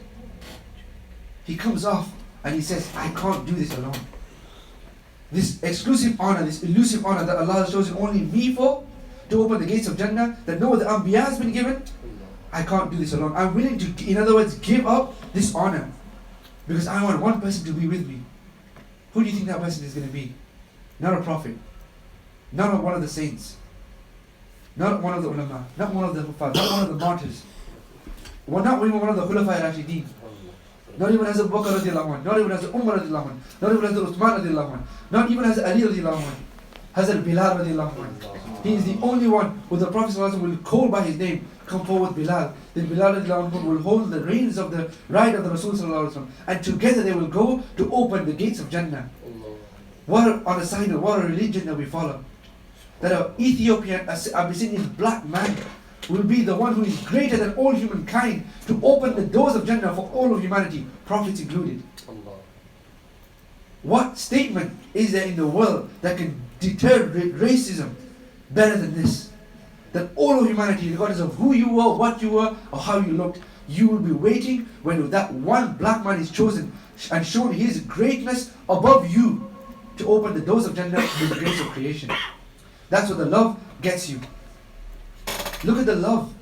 He comes off and he says, I can't do this alone. This exclusive honor, this elusive honor that Allah has chosen only me for, to open the gates of Jannah, that no other Anbiya has been given, I can't do this alone. I'm willing to, in other words, give up this honor, because I want one person to be with me. Who do you think that person is going to be? Not a prophet, not one of the saints, not one of the ulama, not one of the huffaz, not one of the martyrs, not even one of the khulafa ar-rashideen. Not even as a Bakr radiallahu anhu, not even as a Umar radiallahu anhu, not even as a Uthman radiallahu anhu, not even as Ali radiallahu anhu, Hazrat Bilal radiallahu anhu. He is the only one who the Prophet will call by his name, come forward Bilal. Then Bilal radiallahu anhu will hold the reins of the ride of the Rasul sallallahu alaihi wasallam, and together they will go to open the gates of Jannah. What a sign, what a religion that we follow. That an Ethiopian, Abyssinian black man will be the one who is greater than all humankind to open the doors of Jannah for all of humanity, prophets included. Allah. What statement is there in the world that can deter racism better than this? That all of humanity, regardless of who you were, what you were, or how you looked, you will be waiting when that one black man is chosen and shown his greatness above you to open the doors of Jannah with the grace of creation. That's what the love gets you. Look at the love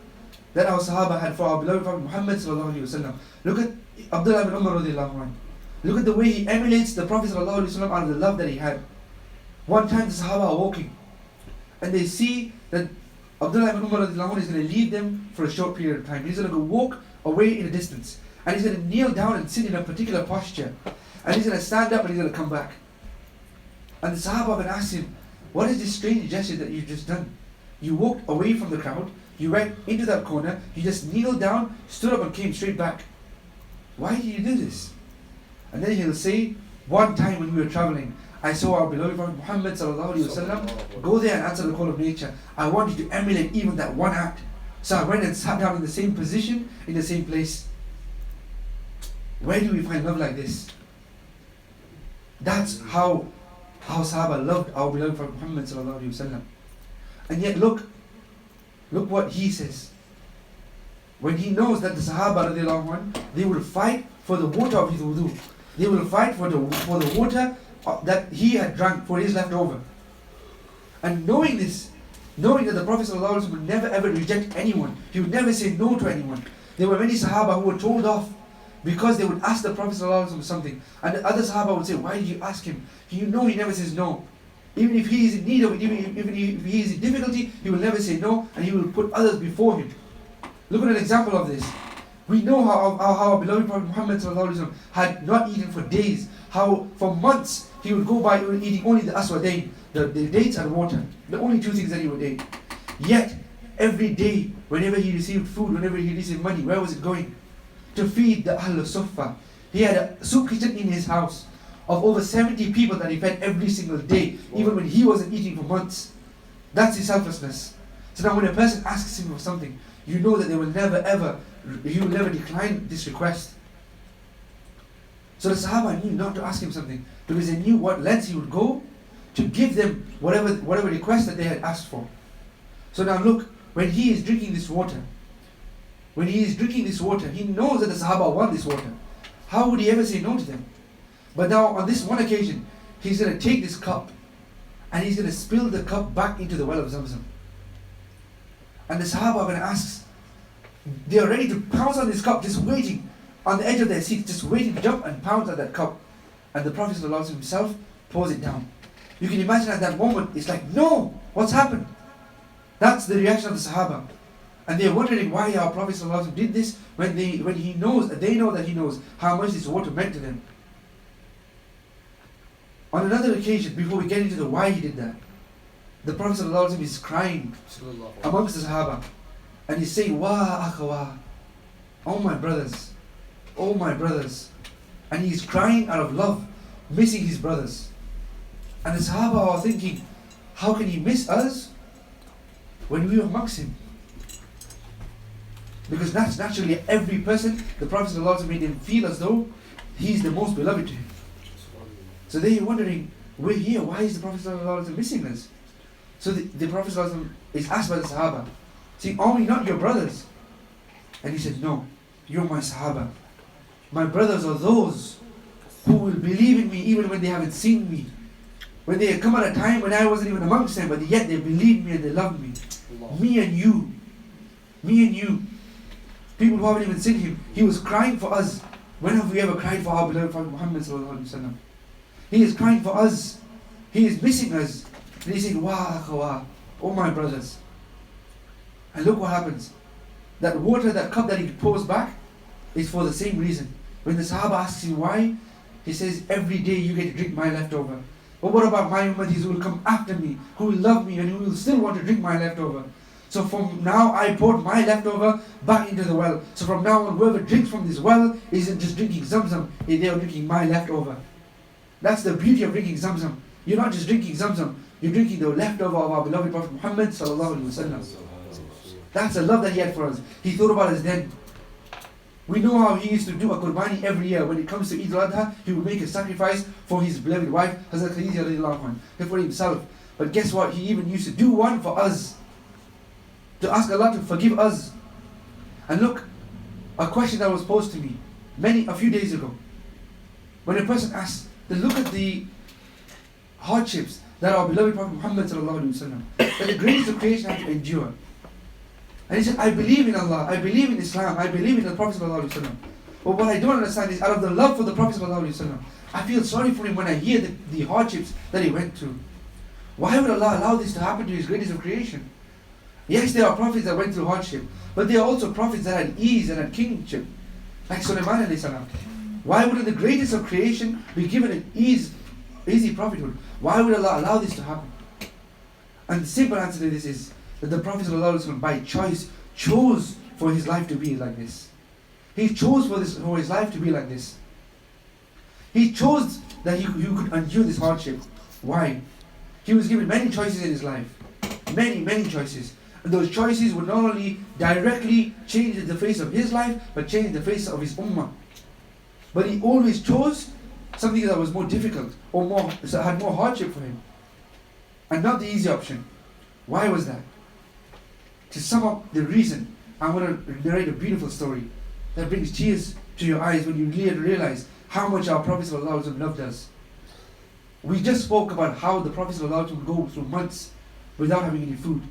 that our Sahaba had for our beloved Prophet Muhammad sallallahu alaihi wasallam. Look at Abdullah ibn Umar radiallahu anhu. Look at the way he emulates the Prophet sallallahu alaihi wasallam out of the love that he had. One time the Sahaba are walking, and they see that Abdullah ibn Umar radiallahu anhu is going to lead them for a short period of time. He's going to go walk away in a distance, and he's going to kneel down and sit in a particular posture, and he's going to stand up and he's going to come back. And the Sahaba have asked him, what is this strange gesture that you've just done? You walked away from the crowd, you went into that corner, you just kneeled down, stood up and came straight back. Why did you do this? And then he'll say, one time when we were traveling, I saw our beloved Prophet Muhammad sallallahu alaihi wasallam go there and answer the call of nature. I want you to emulate even that one act. So I went and sat down in the same position, in the same place. Where do we find love like this? That's how Sahaba loved our beloved Prophet Muhammad sallallahu alaihi wasallam. And yet look what he says. When he knows that the Sahaba radiallahu anhu, they will fight for the water of his wudu. They will fight for the water that he had drunk, for his leftover. And knowing this, knowing that the Prophet ﷺ would never ever reject anyone, he would never say no to anyone. There were many Sahaba who were told off because they would ask the Prophet ﷺ something, and the other Sahaba would say, why did you ask him? You know he never says no. Even if he is in need of it, even if he is in difficulty, he will never say no, and he will put others before him. Look at an example of this. We know how our beloved Prophet Muhammad ﷺ had not eaten for days, how for months he would go by eating only the aswadain, the dates and water, the only two things that he would eat. Yet, every day, whenever he received food, whenever he received money, where was it going? To feed the Ahl Suffah. He had a soup kitchen in his house of over 70 people that he fed every single day, even when he wasn't eating for months. That's his selflessness. So now when a person asks him for something, you know that he will never decline this request. So the Sahaba knew not to ask him something, because they knew what lengths he would go to give them whatever request that they had asked for. So now look, when he is drinking this water, he knows that the Sahaba want this water. How would he ever say no to them? But now on this one occasion, he's going to take this cup and he's going to spill the cup back into the well of Zamzam. And the Sahaba are going to ask, they are ready to pounce on this cup, just waiting on the edge of their seats, just waiting to jump and pounce on that cup. And the Prophet ﷺ himself pours it down. You can imagine at that moment, it's like, no, what's happened? That's the reaction of the Sahaba. And they're wondering why our Prophet ﷺ did this when they know that he knows how much this water meant to them. On another occasion, before we get into the why he did that, the Prophet ﷺ is crying amongst the Sahaba. And he's saying, Wa akhawa, oh my brothers, oh my brothers. And he's crying out of love, missing his brothers. And the Sahaba are thinking, how can he miss us when we were amongst him? Because that's naturally every person, the Prophet ﷺ made him feel as though he's the most beloved to him. So they're wondering, we're here, why is the Prophet ﷺ missing us? So the Prophet ﷺ is asked by the Sahaba, saying, are we not your brothers? And he said, no, you're my Sahaba. My brothers are those who will believe in me even when they haven't seen me. When they come at a time when I wasn't even amongst them, but yet they believed me and they loved me. Me and you. People who haven't even seen him. He was crying for us. When have we ever cried for our beloved Prophet Muhammad sallallahu alaihi wasallam? He is crying for us. He is missing us. And he's saying, Wa akhawa, oh my brothers. And look what happens. That water, that cup that he pours back, is for the same reason. When the Sahaba asks him why, he says, every day you get to drink my leftover. But what about my ummatis who will come after me, who will love me and who will still want to drink my leftover? So from now I poured my leftover back into the well. So from now on, whoever drinks from this well isn't just drinking Zamzam, they are drinking my leftover. That's the beauty of drinking Zamzam. You're not just drinking Zamzam, you're drinking the leftover of our beloved Prophet Muhammad sallallahu alaihi wasallam. That's the love that he had for us. He thought about us then. We know how he used to do a qurbani every year. When it comes to Eid al-Adha, he would make a sacrifice for his beloved wife, Hazrat Khadija radiallahu anha, for himself. But guess what? He even used to do one for us, to ask Allah to forgive us. And look, a question that was posed to me a few days ago. When a person asked, look at the hardships that our beloved Prophet Muhammad sallallahu alaihi wasallam, that the greatest of creation had to endure. And he said, I believe in Allah, I believe in Islam, I believe in the Prophet sallallahu alaihi wasallam. But what I don't understand is, out of the love for the Prophet sallallahu alaihi wasallam, I feel sorry for him when I hear the hardships that he went through. Why would Allah allow this to happen to his greatest of creation? Yes, there are prophets that went through hardship, but there are also prophets that had ease and had kingship, like Sulaiman alayhi salam. Why wouldn't the greatest of creation be given an easy prophethood? Why would Allah allow this to happen? And the simple answer to this is that the Prophet ﷺ by choice chose for his life to be like this. He chose for his life to be like this. He chose that he could endure this hardship. Why? He was given many choices in his life. Many choices. And those choices would not only directly change the face of his life, but change the face of his ummah. But he always chose something that was more difficult or had more hardship for him, and not the easy option. Why was that? To sum up the reason, I'm going to narrate a beautiful story that brings tears to your eyes when you realize how much our Prophet ﷺ loved us. We just spoke about how the Prophet ﷺ would go through months without having any food.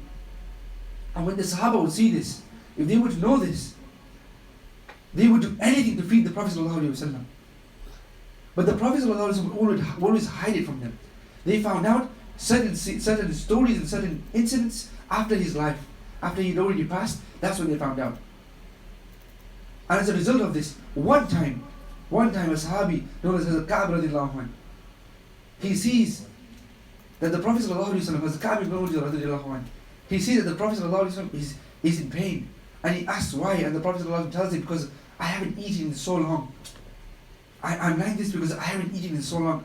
And when the Sahaba would see this, if they would know this, they would do anything to feed the Prophet ﷺ. But the Prophet ﷺ would always hide it from them. They found out certain stories and certain incidents after his life, after he'd already passed. That's when they found out. And as a result of this, one time a Sahabi known as Ka'b radiallahu anhu, he sees that the Prophet ﷺ, he sees that the Prophet ﷺ is in pain, and he asks why, and the Prophet ﷺ tells him, because I haven't eaten in so long. I'm like this because I haven't eaten in so long.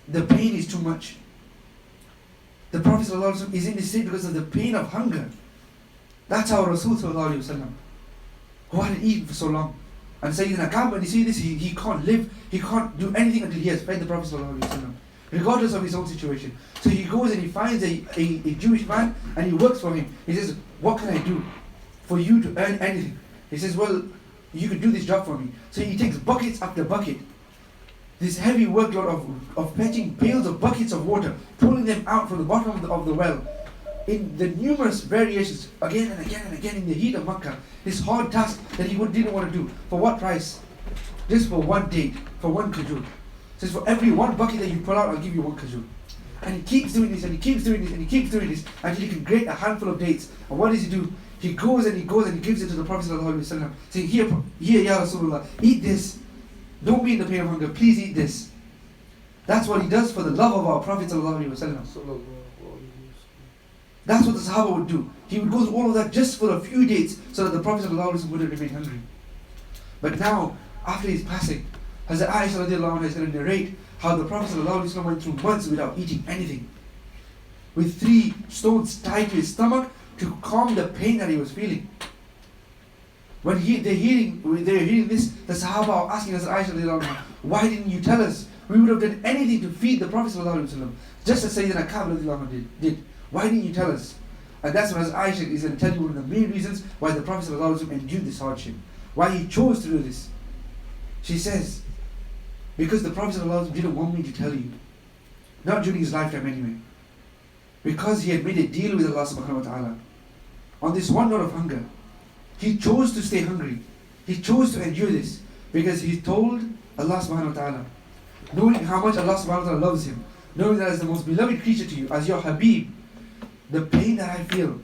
The pain is too much. The Prophet ﷺ is in this state because of the pain of hunger. That's how Rasul ﷺ, who hadn't eaten for so long. And Sayyidina Ka'b, when he sees this, he can't live, he can't do anything until he has fed the Prophet ﷺ, regardless of his own situation. So he goes and he finds a Jewish man and he works for him. He says, what can I do for you to earn anything? He says, well, you can do this job for me. So he takes buckets after bucket, this heavy workload of fetching pails of buckets of water, pulling them out from the bottom of the well, in the numerous variations, again and again and again, in the heat of Makkah. This hard task that he didn't want to do. For what price? Just for one date, for one kajur. Says, for every one bucket that you pull out, I'll give you one kajur. And he keeps doing this, and he keeps doing this, and he keeps doing this, until he can grate a handful of dates. And what does he do? He goes and he gives it to the Prophet ﷺ, saying, here Ya Rasulullah, eat this. Don't be in the pain of hunger, please eat this. That's what he does for the love of our Prophet ﷺ. That's what the Sahaba would do. He would go through all of that just for a few days, so that the Prophet ﷺ wouldn't remain hungry. But now, after his passing, Hazrat Aisha radiallahu anha is going to narrate how the Prophet ﷺ went through months without eating anything, with 3 stones tied to his stomach to calm the pain that he was feeling. When they're hearing this, the Sahaba are asking us, Aisha radiallahu anha, why didn't you tell us? We would have done anything to feed the Prophet ﷺ, just as Sayyidina Ka'b radiallahu anha did. Why didn't you tell us? And that's what Aisha is going to tell you one of the main reasons why the Prophet ﷺ endured this hardship, why he chose to do this. She says, because the Prophet ﷺ didn't want me to tell you, not during his lifetime anyway, because he had made a deal with Allah subhanahu wa ta'ala. On this one note of hunger, he chose to stay hungry. He chose to endure this because he told Allah subhanahu wa ta'ala, knowing how much Allah subhanahu wa ta'ala loves him, knowing that as the most beloved creature to you, as your Habib, the pain that I feel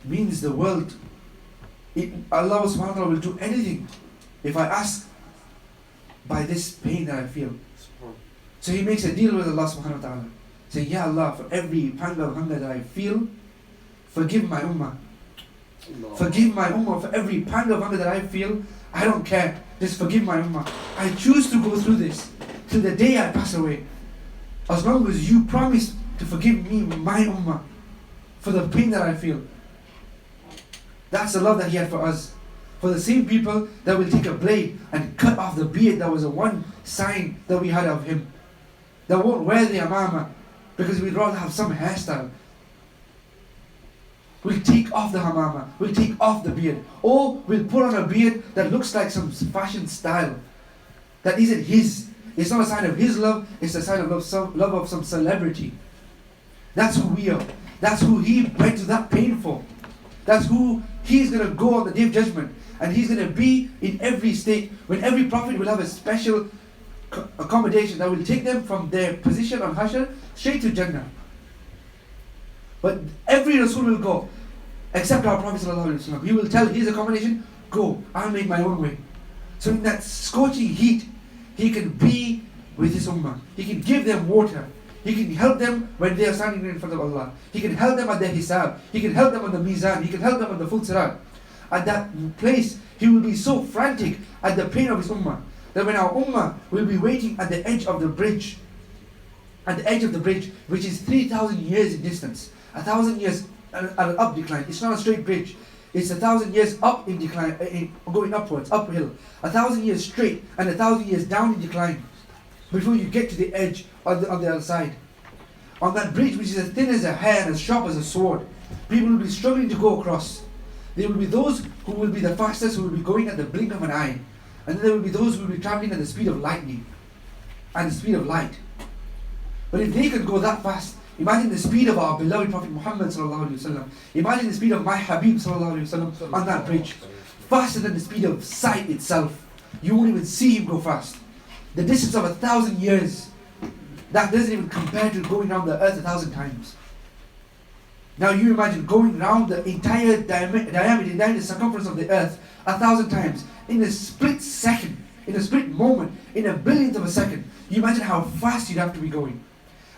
means the world. Allah subhanahu wa ta'ala will do anything if I ask by this pain that I feel. So he makes a deal with Allah subhanahu wa ta'ala, saying, Ya Allah, for every pang of hunger that I feel, forgive my ummah. Forgive my ummah. For every pang of hunger that I feel, I don't care. Just forgive my ummah. I choose to go through this till the day I pass away, as long as you promise to forgive me, my ummah, for the pain that I feel. That's the love that he had for us. For the same people that will take a blade and cut off the beard that was the one sign that we had of him, that won't wear the amama because we'd rather have some hairstyle. We'll take off the hamama, we'll take off the beard, or we'll put on a beard that looks like some fashion style that isn't his. It's not a sign of his love, it's a sign of love of some celebrity. That's who we are. That's who he went to that pain for. That's who he's going to go on the day of judgment. And he's going to be in every state, when every prophet will have a special accommodation that will take them from their position on Hashr straight to Jannah. But every Rasul will go, except our Prophet ﷺ. He will tell his accommodation, go, I'll make my own way. So in that scorching heat, he can be with his ummah. He can give them water. He can help them when they are standing in front of Allah. He can help them at their hisab. He can help them on the mizan. He can help them on the full sirat. At that place, he will be so frantic at the pain of his ummah, that when our ummah will be waiting at the edge of the bridge, which is 3,000 years in distance, 1,000 years an up decline. It's not a straight bridge. It's 1,000 years up in decline, going upwards, uphill. 1,000 years straight and 1,000 years down in decline before you get to the edge on the other side. On that bridge, which is as thin as a hair and as sharp as a sword, people will be struggling to go across. There will be those who will be the fastest, who will be going at the blink of an eye. And then there will be those who will be traveling at the speed of lightning and the speed of light. But if they can go that fast, imagine the speed of our beloved Prophet Muhammad sallallahu alaihi wasallam. Imagine the speed of my Habib sallallahu alaihi wasallam on that bridge. Faster than the speed of sight itself. You won't even see him go fast. The distance of 1,000 years, that doesn't even compare to going around the earth 1,000 times. Now you imagine going around the entire diameter, the entire circumference of the earth 1,000 times in a split second, in a split moment, in a billionth of a second. You imagine how fast you'd have to be going.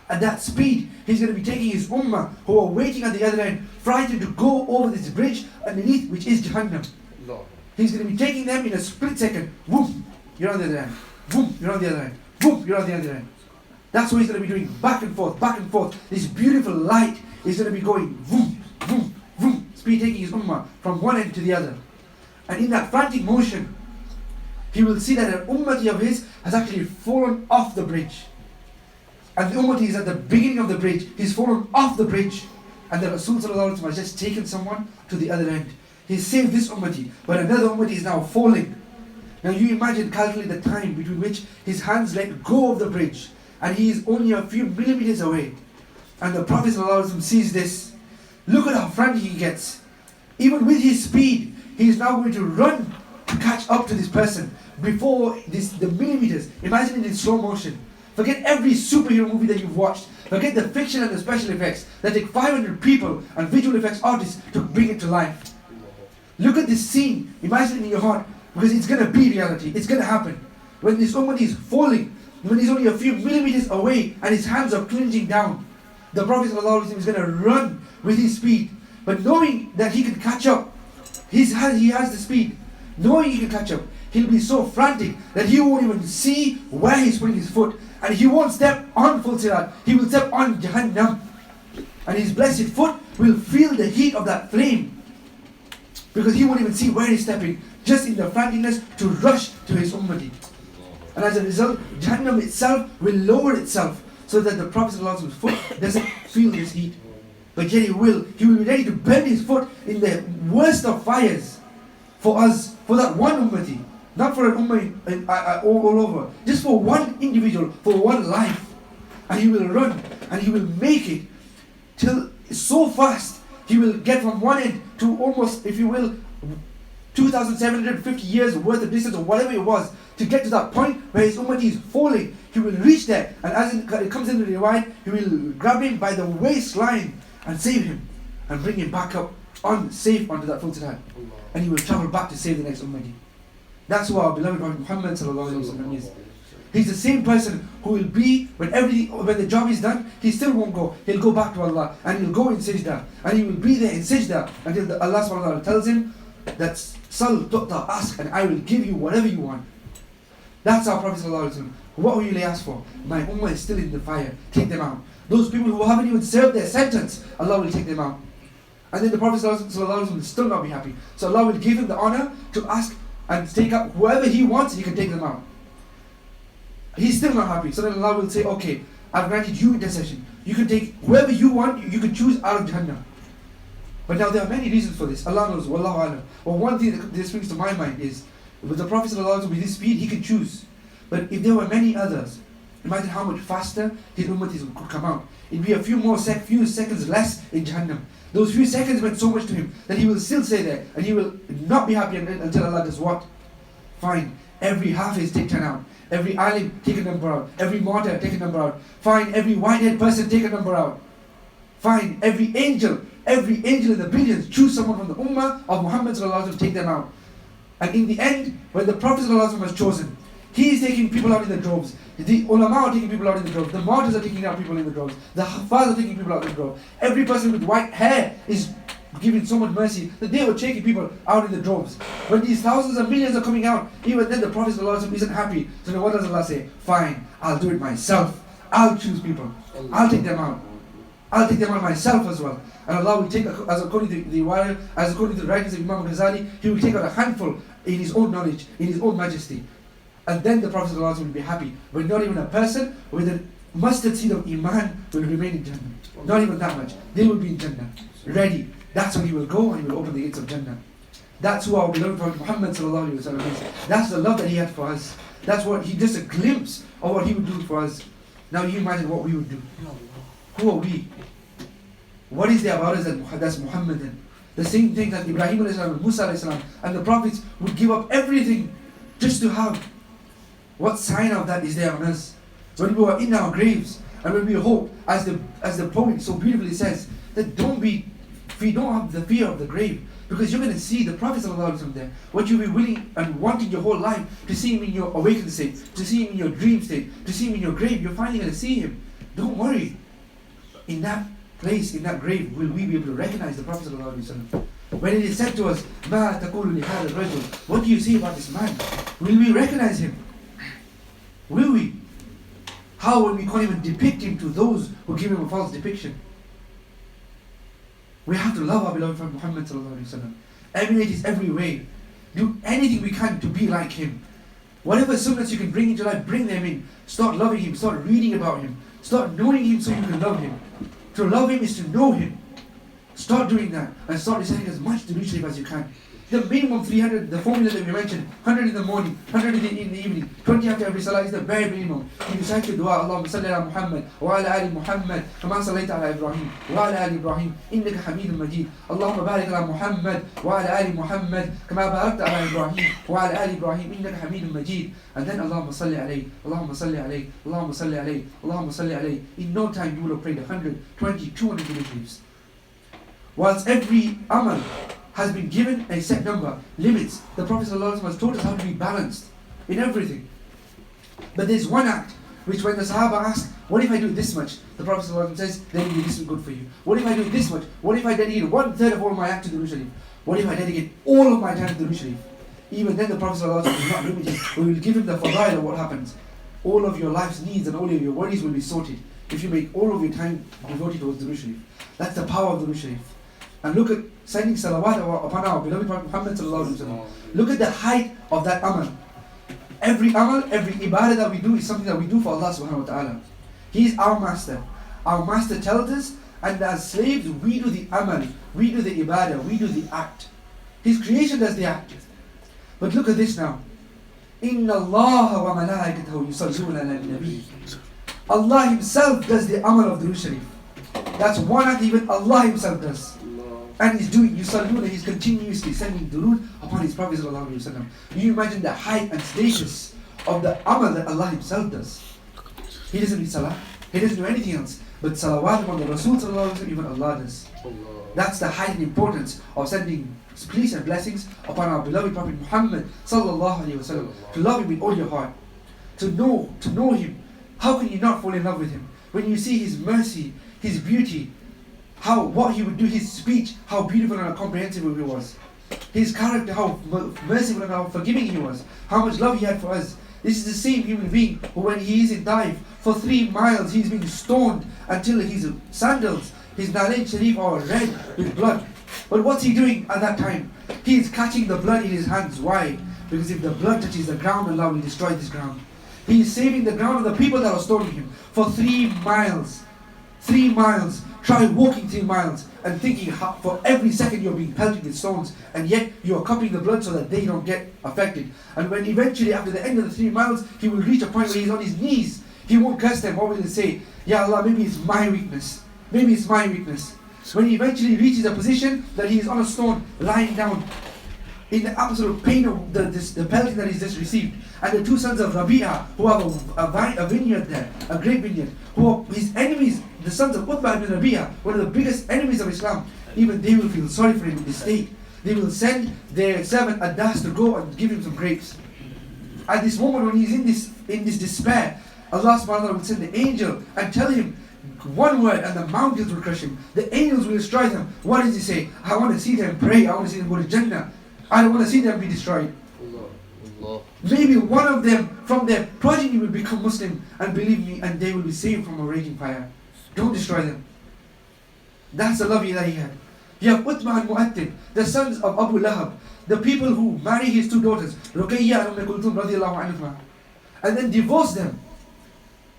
At that speed, he's going to be taking his ummah who are waiting at the other end, frightened to go over this bridge underneath, which is Jahannam. He's going to be taking them in a split second. Boom, you're on the other end. Boom, you're on the other end. Boom, you're on the other end. That's what he's going to be doing, back and forth, back and forth. This beautiful light is going to be going boom, boom, boom, speed taking his ummah from one end to the other. And in that frantic motion, he will see that an ummati of his has actually fallen off the bridge. And the ummati is at the beginning of the bridge. He's fallen off the bridge. And the Rasul sallallahu alaihi wasallam has just taken someone to the other end. He saved this ummati, but another ummati is now falling. Now you imagine, calculate the time between which his hands let go of the bridge, and he is only a few millimeters away. And the Prophet ﷺ sees this. Look at how frantic he gets. Even with his speed, he is now going to run to catch up to this person before the millimeters. Imagine it in slow motion. Forget every superhero movie that you've watched. Forget the fiction and the special effects that take 500 people and visual effects artists to bring it to life. Look at this scene. Imagine it in your heart, because it's going to be reality. It's going to happen. When this ummah is falling, when he's only a few millimeters away and his hands are clenching down, the Prophet ﷺ is going to run with his speed. But knowing that he can catch up, he has the speed. Knowing he can catch up, he'll be so frantic that he won't even see where he's putting his foot. And he won't step on full sirat. He will step on Jahannam. And his blessed foot will feel the heat of that flame. Because he won't even see where he's stepping, just in the franticness to rush to his ummati. And as a result, Jahannam itself will lower itself so that the Prophet's foot doesn't feel this heat. But yet he will be ready to bend his foot in the worst of fires for us, for that one ummati. Not for an ummah all over, just for one individual, for one life. And he will run and he will make it till so fast, he will get from one end to almost, if you will, 2,750 years worth of distance or whatever it was, to get to that point where his ummati is falling. He will reach there, and as it comes into the riwayat, he will grab him by the waistline and save him and bring him back up safe onto that full sirat. And he will travel back to save the next ummati. That's who our beloved Prophet Muhammad sallallahu alaihi wasallam is. He's the same person who will be, when the job is done, he still won't go. He'll go back to Allah and he'll go in sajda. And he will be there in sajda until Allah subhanahu wa ta'ala tells him that Sal tu'ta, ask and I will give you whatever you want. That's our Prophet sallallahu alaihi wasallam. What will you ask for? My ummah is still in the fire. Take them out. Those people who haven't even served their sentence, Allah will take them out. And then the Prophet sallallahu alaihi wasallam will still not be happy. So Allah will give him the honor to ask and take up whoever he wants, he can take them out. He's still not happy. So then Allah will say, okay, I've granted you intercession. You can take whoever you want, you can choose out of Jahannam. But now there are many reasons for this. Allah knows, Wallahu alam. Well, one thing that this brings to my mind is, with the Prophet ﷺ, with his speed, he could choose. But if there were many others, imagine how much faster his ummatis could come out. It'd be a few seconds less in Jahannam. Those few seconds meant so much to him that he will still stay there and he will not be happy until Allah does what? Fine, every Hafiz take 10 out. Every alim take a number out. Every martyr take a number out. Fine, every white-haired person take a number out. Fine, every angel in the billions, choose someone from the ummah of Muhammad sallallahu alaihi wasallam, take them out. And in the end, when the Prophet sallallahu alaihi wasallam was chosen, he is taking people out in the droves. The ulama are taking people out in the droves. The martyrs are taking out people in the droves. The Hafaz are taking people out in the droves. Every person with white hair is giving so much mercy that they were taking people out in the droves. When these thousands and millions are coming out, even then the Prophet ﷺ isn't happy. So then what does Allah say? Fine, I'll do it myself. I'll choose people. I'll take them out. I'll take them on myself as well. And Allah will take, as according to the writings of Imam Ghazali, He will take out a handful in His own knowledge, in His own majesty. And then the Prophet ﷺ will be happy. When not even a person with a mustard seed of Iman will remain in Jannah. Not even that much. They will be in Jannah. Ready. That's when He will go and He will open the gates of Jannah. That's who our beloved Prophet Muhammad ﷺ is. That's the love that He had for us. That's what He, just a glimpse of what He would do for us. Now you imagine what we would do. Who are we? What is there about us that's Muhammadan? The same thing that Ibrahim and Musa and the prophets would give up everything just to have. What sign of that is there on us? When we are in our graves and when we hope, as the poet so beautifully says, that don't have the fear of the grave, because you're going to see the Prophet there. What you'll be willing and wanting your whole life to see him in your awakened state, to see him in your dream state, to see him in your grave, you're finally going to see him. Don't worry. In that place, in that grave, will we be able to recognize the Prophet when it is said to us, مَا تَقُولُ لِهَذَا الرَّجُلِ, what do you say about this man? Will we recognize him? Will we? How when we can't even depict him to those who give him a false depiction? We have to love our beloved Prophet Muhammad, emulate his every way, do anything we can to be like him. Whatever sunnahs you can bring into life, bring them in. Start loving him, start reading about him, start knowing him so you can love him. To love him is to know him. Start doing that and start reciting as much Durood Sharif as you can. The minimum 300, the formula that we mentioned, 100 in the morning, 100 in the evening, 20 after every salah is the bare minimum. You recite the dua, Allahumma salli ala Muhammad, wa ala ali Muhammad, kama sallaita ala Ibrahim, wa ala ali Ibrahim, innaka hamidun majid. Allahumma barik ala Muhammad, wa ala ali Muhammad, kama barakta ala Ibrahim, wa ala ali Ibrahim, innaka hamidun majid. And then Allahumma salli alayhi, Allahumma salli alayhi, Allahumma salli alayhi, Allahumma salli alayhi. In no time you will have prayed 100, 20, 200 Durood Sharifs. Whilst every amal has been given a set number, limits, the Prophet ﷺ has taught us how to be balanced in everything. But there's one act which when the Sahaba ask, what if I do this much? The Prophet ﷺ says, then it will be this good for you. What if I do this much? What if I dedicate 1/3 of all my act to the Durood Sharif? What if I dedicate all of my time to the Durood Sharif? Even then the Prophet ﷺ will not limit him. We will give him the fadail of what happens. All of your life's needs and all of your worries will be sorted if you make all of your time devoted towards the Durood Sharif. That's the power of the Durood Sharif. And look at sending salawat upon our beloved Prophet Muhammad sallallahu alaihi wasallam. Look at the height of that amal. Every amal, every ibadah that we do is something that we do for Allah subhanahu wa ta'ala. He is our master. Our master tells us, and as slaves we do the amal, we do the ibadah, we do the act. His creation does the act. But look at this now. Inna Allah wa malaikatahu yusalluna ala nabi. Allah himself does the amal of the Durood Sharif. That's one act even Allah himself does. And he's doing yusalluna, he's continuously sending durood upon his Prophet sallallahu alaihi wasallam. You imagine the height and status of the amal that Allah himself does. He doesn't need salah, he doesn't do anything else. But salawat upon the Rasul sallallahu alaihi wasallam, even Allah does. That's the height and importance of sending peace and blessings upon our beloved Prophet Muhammad sallallahu alaihi wasallam. To love him with all your heart, to know him. How can you not fall in love with him? When you see his mercy, his beauty, what he would do, his speech, how beautiful and comprehensive he was. His character, how merciful and how forgiving he was. How much love he had for us. This is the same human being who when he is in dive, for 3 miles he's being stoned until his sandals, his nalayn sharif are red with blood. But what's he doing at that time? He is catching the blood in his hands. Why? Because if the blood touches the ground, Allah will destroy this ground. He is saving the ground of the people that are stoning him for 3 miles. 3 miles. Try walking 3 miles and thinking for every second you're being pelted with stones, and yet you are cupping the blood so that they don't get affected. And when eventually after the end of the 3 miles, he will reach a point where he's on his knees. He won't curse them. What will he say? Ya Allah, maybe it's my weakness. Maybe it's my weakness. When he eventually reaches a position that he is on a stone, lying down, in the absolute pain of the pelting that he's just received. And the 2 sons of Rabi'ah, who have a vineyard there, a great vineyard, who are his enemies, the sons of Utbah ibn Rabi'ah, one of the biggest enemies of Islam, even they will feel sorry for him in this state. They will send their servant Adas to go and give him some grapes. At this moment when he's in this despair, Allah subhanahu wa ta'ala will send the angel and tell him one word and the mountains will crush him. The angels will destroy them. What does he say? I want to see them pray, I want to see them go to Jannah. I don't want to see them be destroyed. Allah. Maybe one of them from their progeny will become Muslim and believe me, and they will be saved from a raging fire. Don't destroy them. That's the love that he had. You have Utbah and Mu'attib, the sons of Abu Lahab, the people who marry his two daughters, Ruqayya and Kulthum radiallahu anhuma, and then divorce them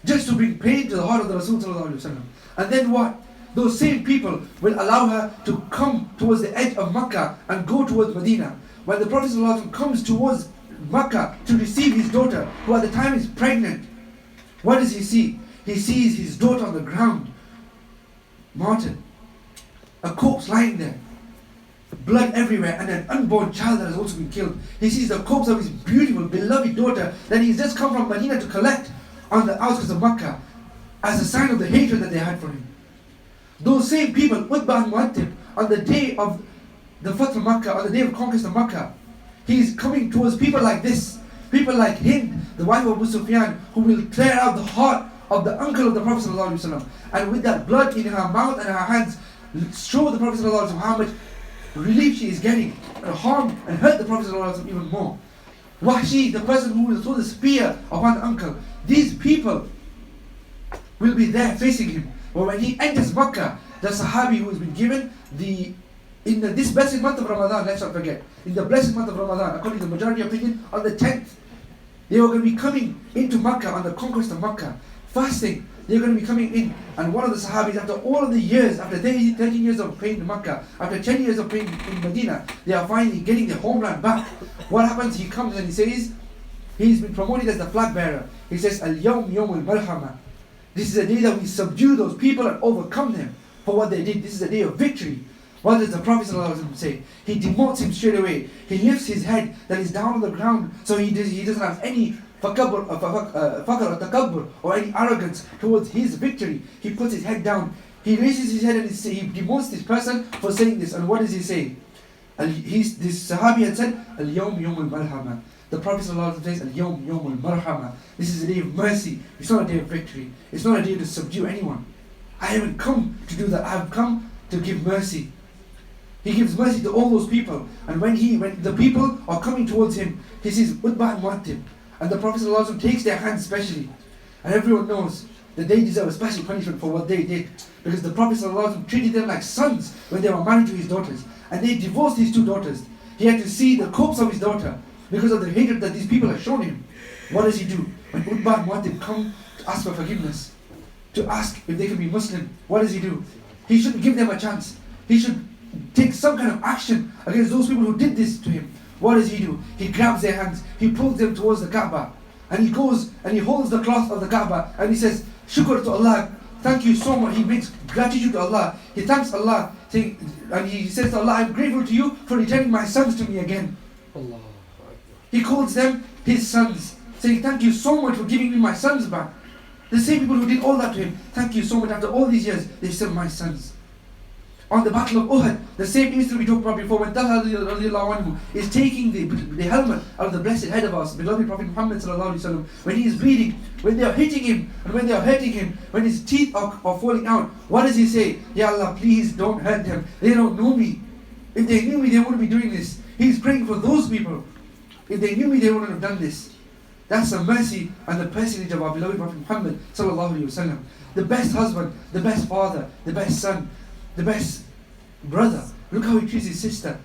just to bring pain to the heart of the Rasul sallallahu alaihi wasallam. And then what? Those same people will allow her to come towards the edge of Makkah and go towards Medina. When the Prophet sallallahu alaihi wasallam comes towards Makkah to receive his daughter, who at the time is pregnant, what does he see? He sees his daughter on the ground, martyred, a corpse lying there, blood everywhere, and an unborn child that has also been killed. He sees the corpse of his beautiful, beloved daughter that he's just come from Medina to collect on the outskirts of Makkah as a sign of the hatred that they had for him. Those same people, Utbah and Mu'attib, on the day of the Fath of Makkah, on the day of conquest of Makkah, he's coming towards people like this, people like Hind, the wife of Abu Sufyan, who will tear out the heart of the uncle of the Prophet ﷺ, and with that blood in her mouth and her hands, show the Prophet ﷺ how much relief she is getting, and harm and hurt the Prophet ﷺ even more. Wahshi, the person who will throw the spear upon the uncle, these people will be there facing him. But when he enters Makkah, the Sahabi who has been given this blessed month of Ramadan, let's not forget, in the blessed month of Ramadan, according to the majority opinion, on the 10th, they were going to be coming into Makkah on the conquest of Makkah, fasting. They're going to be coming in, and one of the Sahabis, after all of the years, after 13 years of pain in Makkah, after 10 years of pain in Medina, they are finally getting their homeland back. What happens? He comes and he says, he's been promoted as the flag bearer. He says, Al-Yawm Yawm al-Malhama. This is a day that we subdue those people and overcome them for what they did. This is a day of victory. What does the Prophet ﷺ say? He demotes him straight away. He lifts his head that is down on the ground, so he doesn't have any fakr or takabbur or any arrogance towards his victory. He puts his head down. He raises his head and he demotes this person for saying this. And what does he say? This Sahabi had said, Al-Yawm Yawm al-Malhama. The Prophet ﷺ says, Al-Yawm Yawm al-Marhama. This is a day of mercy. It's not a day of victory. It's not a day to subdue anyone. I haven't come to do that. I have come to give mercy. He gives mercy to all those people. And when the people are coming towards him, he says, Utbah and Mu'attib. And the Prophet ﷺ takes their hands specially. And everyone knows that they deserve a special punishment for what they did. Because the Prophet ﷺ treated them like sons when they were married to his daughters. And they divorced his two daughters. He had to see the corpse of his daughter because of the hatred that these people have shown him. What does he do? When Utbah and Mu'attib come to ask for forgiveness, to ask if they can be Muslim, what does he do? He shouldn't give them a chance. He should take some kind of action against those people who did this to him. What does he do? He grabs their hands, he pulls them towards the Kaaba, and he goes and he holds the cloth of the Kaaba and he says, Shukr to Allah, thank you so much. He makes gratitude to Allah. He thanks Allah, and he says to Allah, I'm grateful to you for returning my sons to me again. Allah. He calls them his sons, saying, thank you so much for giving me my sons back. The same people who did all that to him, thank you so much. After all these years, they're still my sons. On the battle of Uhud, the same incident we talked about before, when Talha radiallahu anhu is taking the helmet out of the blessed head of us, beloved Prophet Muhammad sallallahu alaihi wasallam, when he is bleeding, when they are hitting him, and when they are hurting him, when his teeth are falling out, what does he say? Ya Allah, please don't hurt them. They don't know me. If they knew me, they wouldn't be doing this. He's praying for those people. If they knew me, they wouldn't have done this. That's the mercy and the personage of our beloved Prophet Muhammad sallallahu alaihi wasallam. The best husband, the best father, the best son, the best brother. Look how he treats his sister,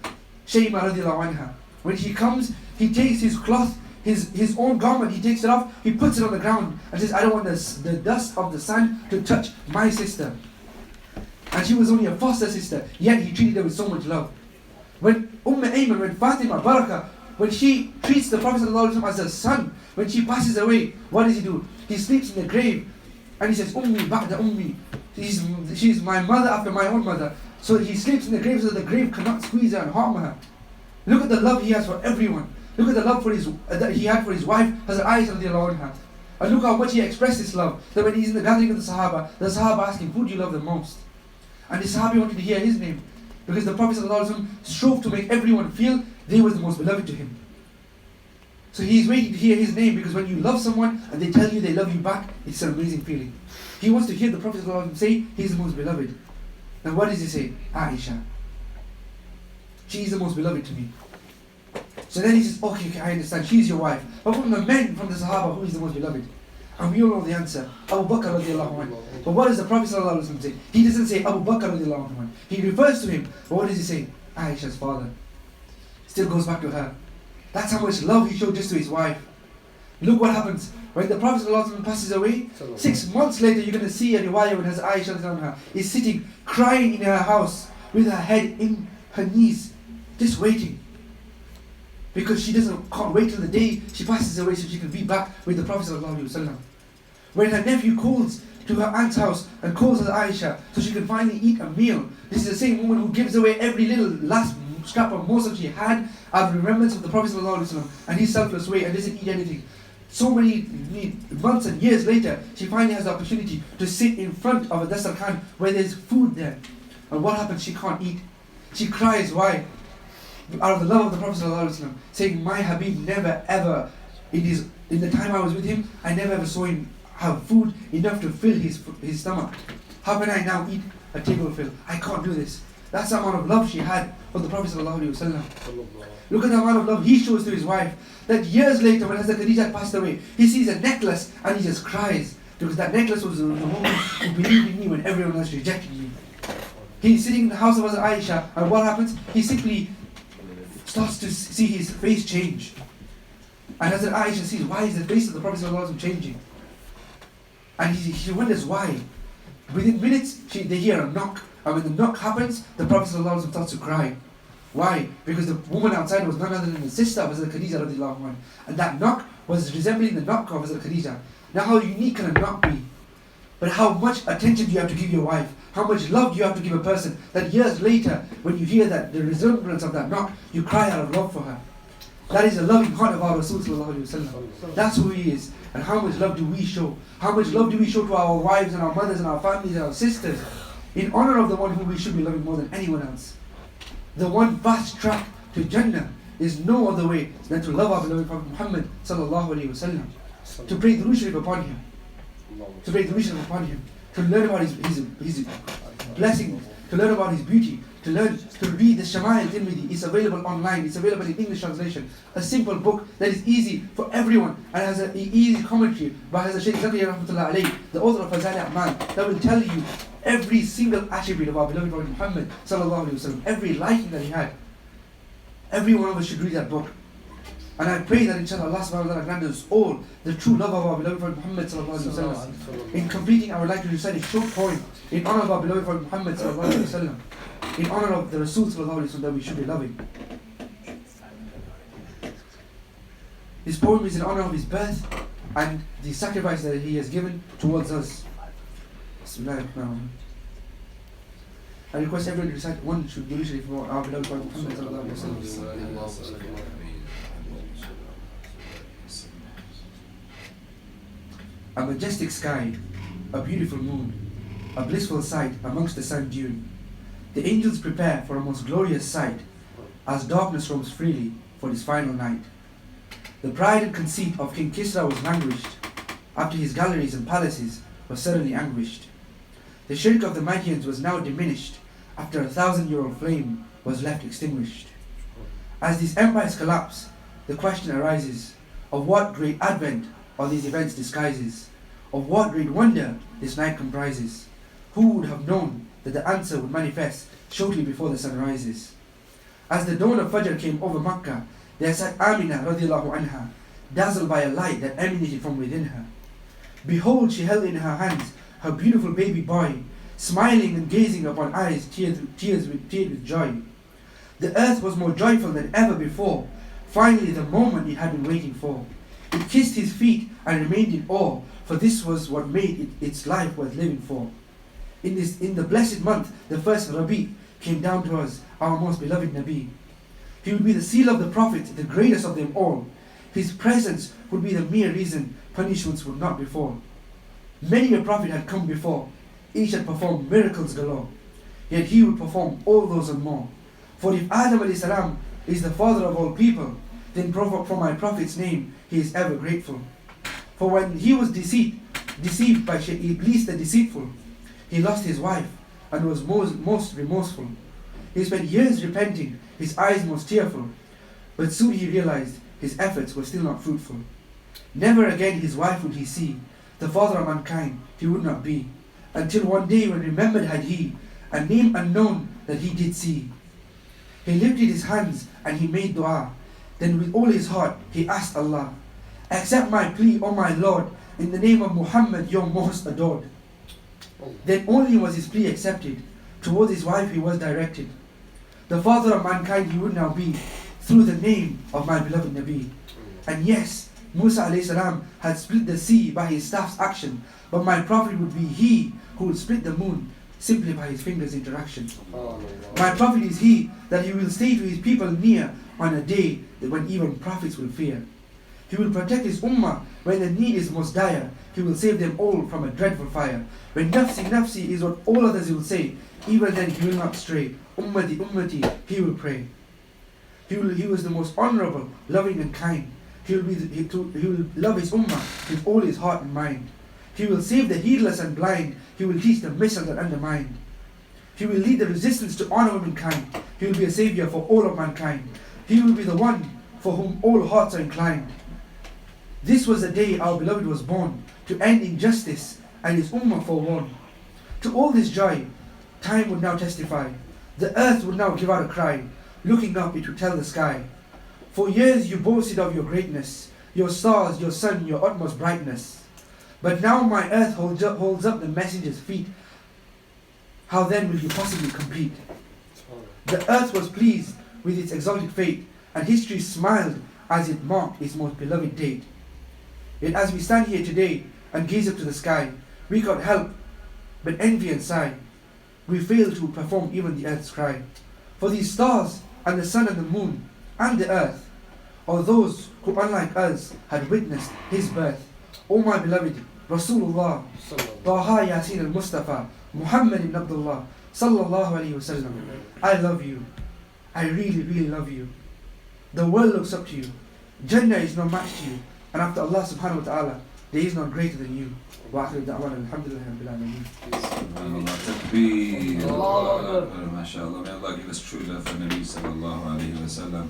Shayma radiallahu anha. When he comes, he takes his cloth, his own garment, he takes it off, he puts it on the ground and says, I don't want the dust of the sun to touch my sister. And she was only a foster sister, yet he treated her with so much love. When Ayman, when Fatima, Barakah, when she treats the Prophet ﷺ as a son, when she passes away, what does he do? He sleeps in the grave and he says, Ummi ba'da ummi. She's my mother after my own mother. So he sleeps in the grave so that the grave cannot squeeze her and harm her. Look at the love he has for everyone. Look at the love that he had for his wife, Hazrat Aisha radiallahu anha. And look how much he expressed this love. That when he's in the gathering of the Sahaba ask him, who do you love the most? And the Sahabi wanted to hear his name. Because the Prophet ﷺ strove to make everyone feel they were the most beloved to him. So he's waiting to hear his name, because when you love someone and they tell you they love you back, it's an amazing feeling. He wants to hear the Prophet ﷺ say he's the most beloved. And what does he say? Aisha. She's the most beloved to me. So then he says, okay, I understand, she's your wife. But from the men, from the Sahaba, who is the most beloved? And we all know the answer. Abu Bakr radiallahu anhu. But what does the Prophet sallallahu alaihi wasallam say? He doesn't say Abu Bakr radiallahu anhu. He refers to him. But what does he say? Aisha's father. Still goes back to her. That's how much love he showed just to his wife. Look what happens. When the Prophet sallallahu alaihi wasallam passes away, 6 months later you're going to see a riwayah when Aisha radiallahu anha is sitting crying in her house with her head in her knees, just waiting. Because she can't wait till the day she passes away so she can be back with the Prophet sallallahu alaihi wasallam. When her nephew calls to her aunt's house and calls her Aisha so she can finally eat a meal, this is the same woman who gives away every little last scrap of morsel she had out of remembrance of the Prophet sallallahu alaihi wasallam and his selfless way, and doesn't eat anything. So many months and years later, she finally has the opportunity to sit in front of a dastarkhan where there's food there. And what happens? She can't eat. She cries. Why? Out of the love of the Prophet ﷺ, saying, my Habib never ever, in the time I was with him, I never ever saw him have food enough to fill his stomach. How can I now eat a table fill? I can't do this. That's the amount of love she had for the Prophet ﷺ. Look at the amount of love he shows to his wife. That years later, when Hazrat Khadija had passed away, he sees a necklace and he just cries. Because that necklace was the woman who believed in me when everyone else rejected me. He's sitting in the house of Hazrat Aisha, and what happens? He simply starts to see his face change. And Hazrat Aisha sees, why is the face of the Prophet ﷺ changing? And she wonders why. Within minutes, they hear a knock. And when the knock happens, the Prophet ﷺ starts to cry. Why? Because the woman outside was none other than the sister of Hazrat Khadija radiallahu anha. And that knock was resembling the knock of Hazrat Khadija. Now how unique can a knock be? But how much attention do you have to give your wife? How much love do you have to give a person that years later, when you hear that the resemblance of that knock, you cry out of love for her? That is the loving heart of our Rasul sallallahu alaihi wasallam. That's who he is. And how much love do we show? How much love do we show to our wives and our mothers and our families and our sisters in honor of the one who we should be loving more than anyone else? The one fast track to Jannah is no other way than to love our beloved Prophet Muhammad sallallahu alaihi wasallam, to pray Durood Sharif upon him, to pray Durood Sharif upon him, to learn about his blessings, to learn about his beauty, to read the Shama'il Tirmidhi. It's available online, it's available in English translation. A simple book that is easy for everyone and has an easy commentary by Hazrat Shaykh Zakariya Rahmatullah Alayhi, the author of Fazal A'mal, that will tell you every single attribute of our beloved Prophet Muhammad sallallahu alaihi wasallam, every liking that he had. Every one of us should read that book. And I pray that inshallah Allah subhanahu wa ta'ala grant us all the true love of our beloved Prophet Muhammad sallallahu alaihi wasallam. In completing, I would like to recite a short poem in honor of our beloved Prophet Muhammad sallallahu alaihi wasallam, in honor of the Rasul sallallahu alaihi wasallam that we should be loving. This poem is in honor of his birth and the sacrifice that he has given towards us. Bismillahirrahmanirrahim. I request everyone to recite one Durood Sharif for our beloved Prophet Muhammad sallallahu alaihi wasallam. A majestic sky, a beautiful moon, a blissful sight amongst the sand dune. The angels prepare for a most glorious sight, as darkness roams freely for this final night. The pride and conceit of King Kisra was languished, after his galleries and palaces were suddenly anguished. The shirk of the Magians was now diminished, after 1,000-year-old flame was left extinguished. As these empires collapse, the question arises, of what great advent are these events disguises? Of what great wonder this night comprises? Who would have known that the answer would manifest shortly before the sun rises? As the dawn of Fajr came over Makkah, there sat Amina radiallahu anha, dazzled by a light that emanated from within her. Behold, she held in her hands her beautiful baby boy, smiling and gazing upon eyes teared with joy. The earth was more joyful than ever before, finally the moment it had been waiting for. It kissed his feet and remained in awe, for this was what made its life worth living for. In the blessed month, the first Rabi came down to us, our most beloved Nabi. He would be the seal of the Prophet, the greatest of them all. His presence would be the mere reason punishments would not befall. Many a prophet had come before, each had performed miracles galore, yet he would perform all those and more. For if Adam alayhi salam is the father of all people, then for my Prophet's name he is ever grateful. For when he was deceived by Iblis the deceitful, he lost his wife and was most remorseful. He spent years repenting, his eyes most tearful, but soon he realized his efforts were still not fruitful. Never again his wife would he see, the father of mankind, he would not be, until one day when remembered had he a name unknown that he did see. He lifted his hands and he made dua. Then with all his heart he asked Allah, accept my plea, O my Lord, in the name of Muhammad, your most adored. Then only was his plea accepted. Towards his wife he was directed. The father of mankind he would now be, through the name of my beloved Nabi. And yes, Musa alayhi salam had split the sea by his staff's action, but my prophet would be he who would split the moon simply by his fingers' interaction. My prophet is he that he will stay to his people near on a day when even prophets will fear. He will protect his ummah when the need is most dire. He will save them all from a dreadful fire. When nafsi, nafsi is what all others will say, even then he will not stray. Ummati, ummati, he will pray. He was the most honorable, loving and kind. He will love his ummah with all his heart and mind. He will save the heedless and blind. He will teach the misled and undermined. He will lead the resistance to honor womankind. He will be a savior for all of mankind. He will be the one for whom all hearts are inclined. This was the day our beloved was born, to end injustice and his ummah forewarned. To all this joy, time would now testify. The earth would now give out a cry. Looking up, it would tell the sky. For years you boasted of your greatness, your stars, your sun, your utmost brightness. But now my earth holds up the messenger's feet. How then will you possibly compete? The earth was pleased with its exalted fate, and history smiled as it marked its most beloved date. Yet as we stand here today and gaze up to the sky, we can't help but envy and sigh. We fail to perform even the earth's cry. For these stars and the sun and the moon and the earth are those who, unlike us, had witnessed his birth. O my beloved Rasulullah, Taha Yasin al-Mustafa, Muhammad ibn Abdullah, Sallallahu Alaihi Wasallam, I love you. I really, really love you. The world looks up to you. Jannah is no match to you. And after Allah subhanahu wa ta'ala, there is none greater than you. Wa akhiru da'wana alhamdulillahi rabbil alameen. Subhanallah, takbir, Allahu Akbar, mashallah. May Allah give us true love for Nabi sallallahu alayhi wa sallam.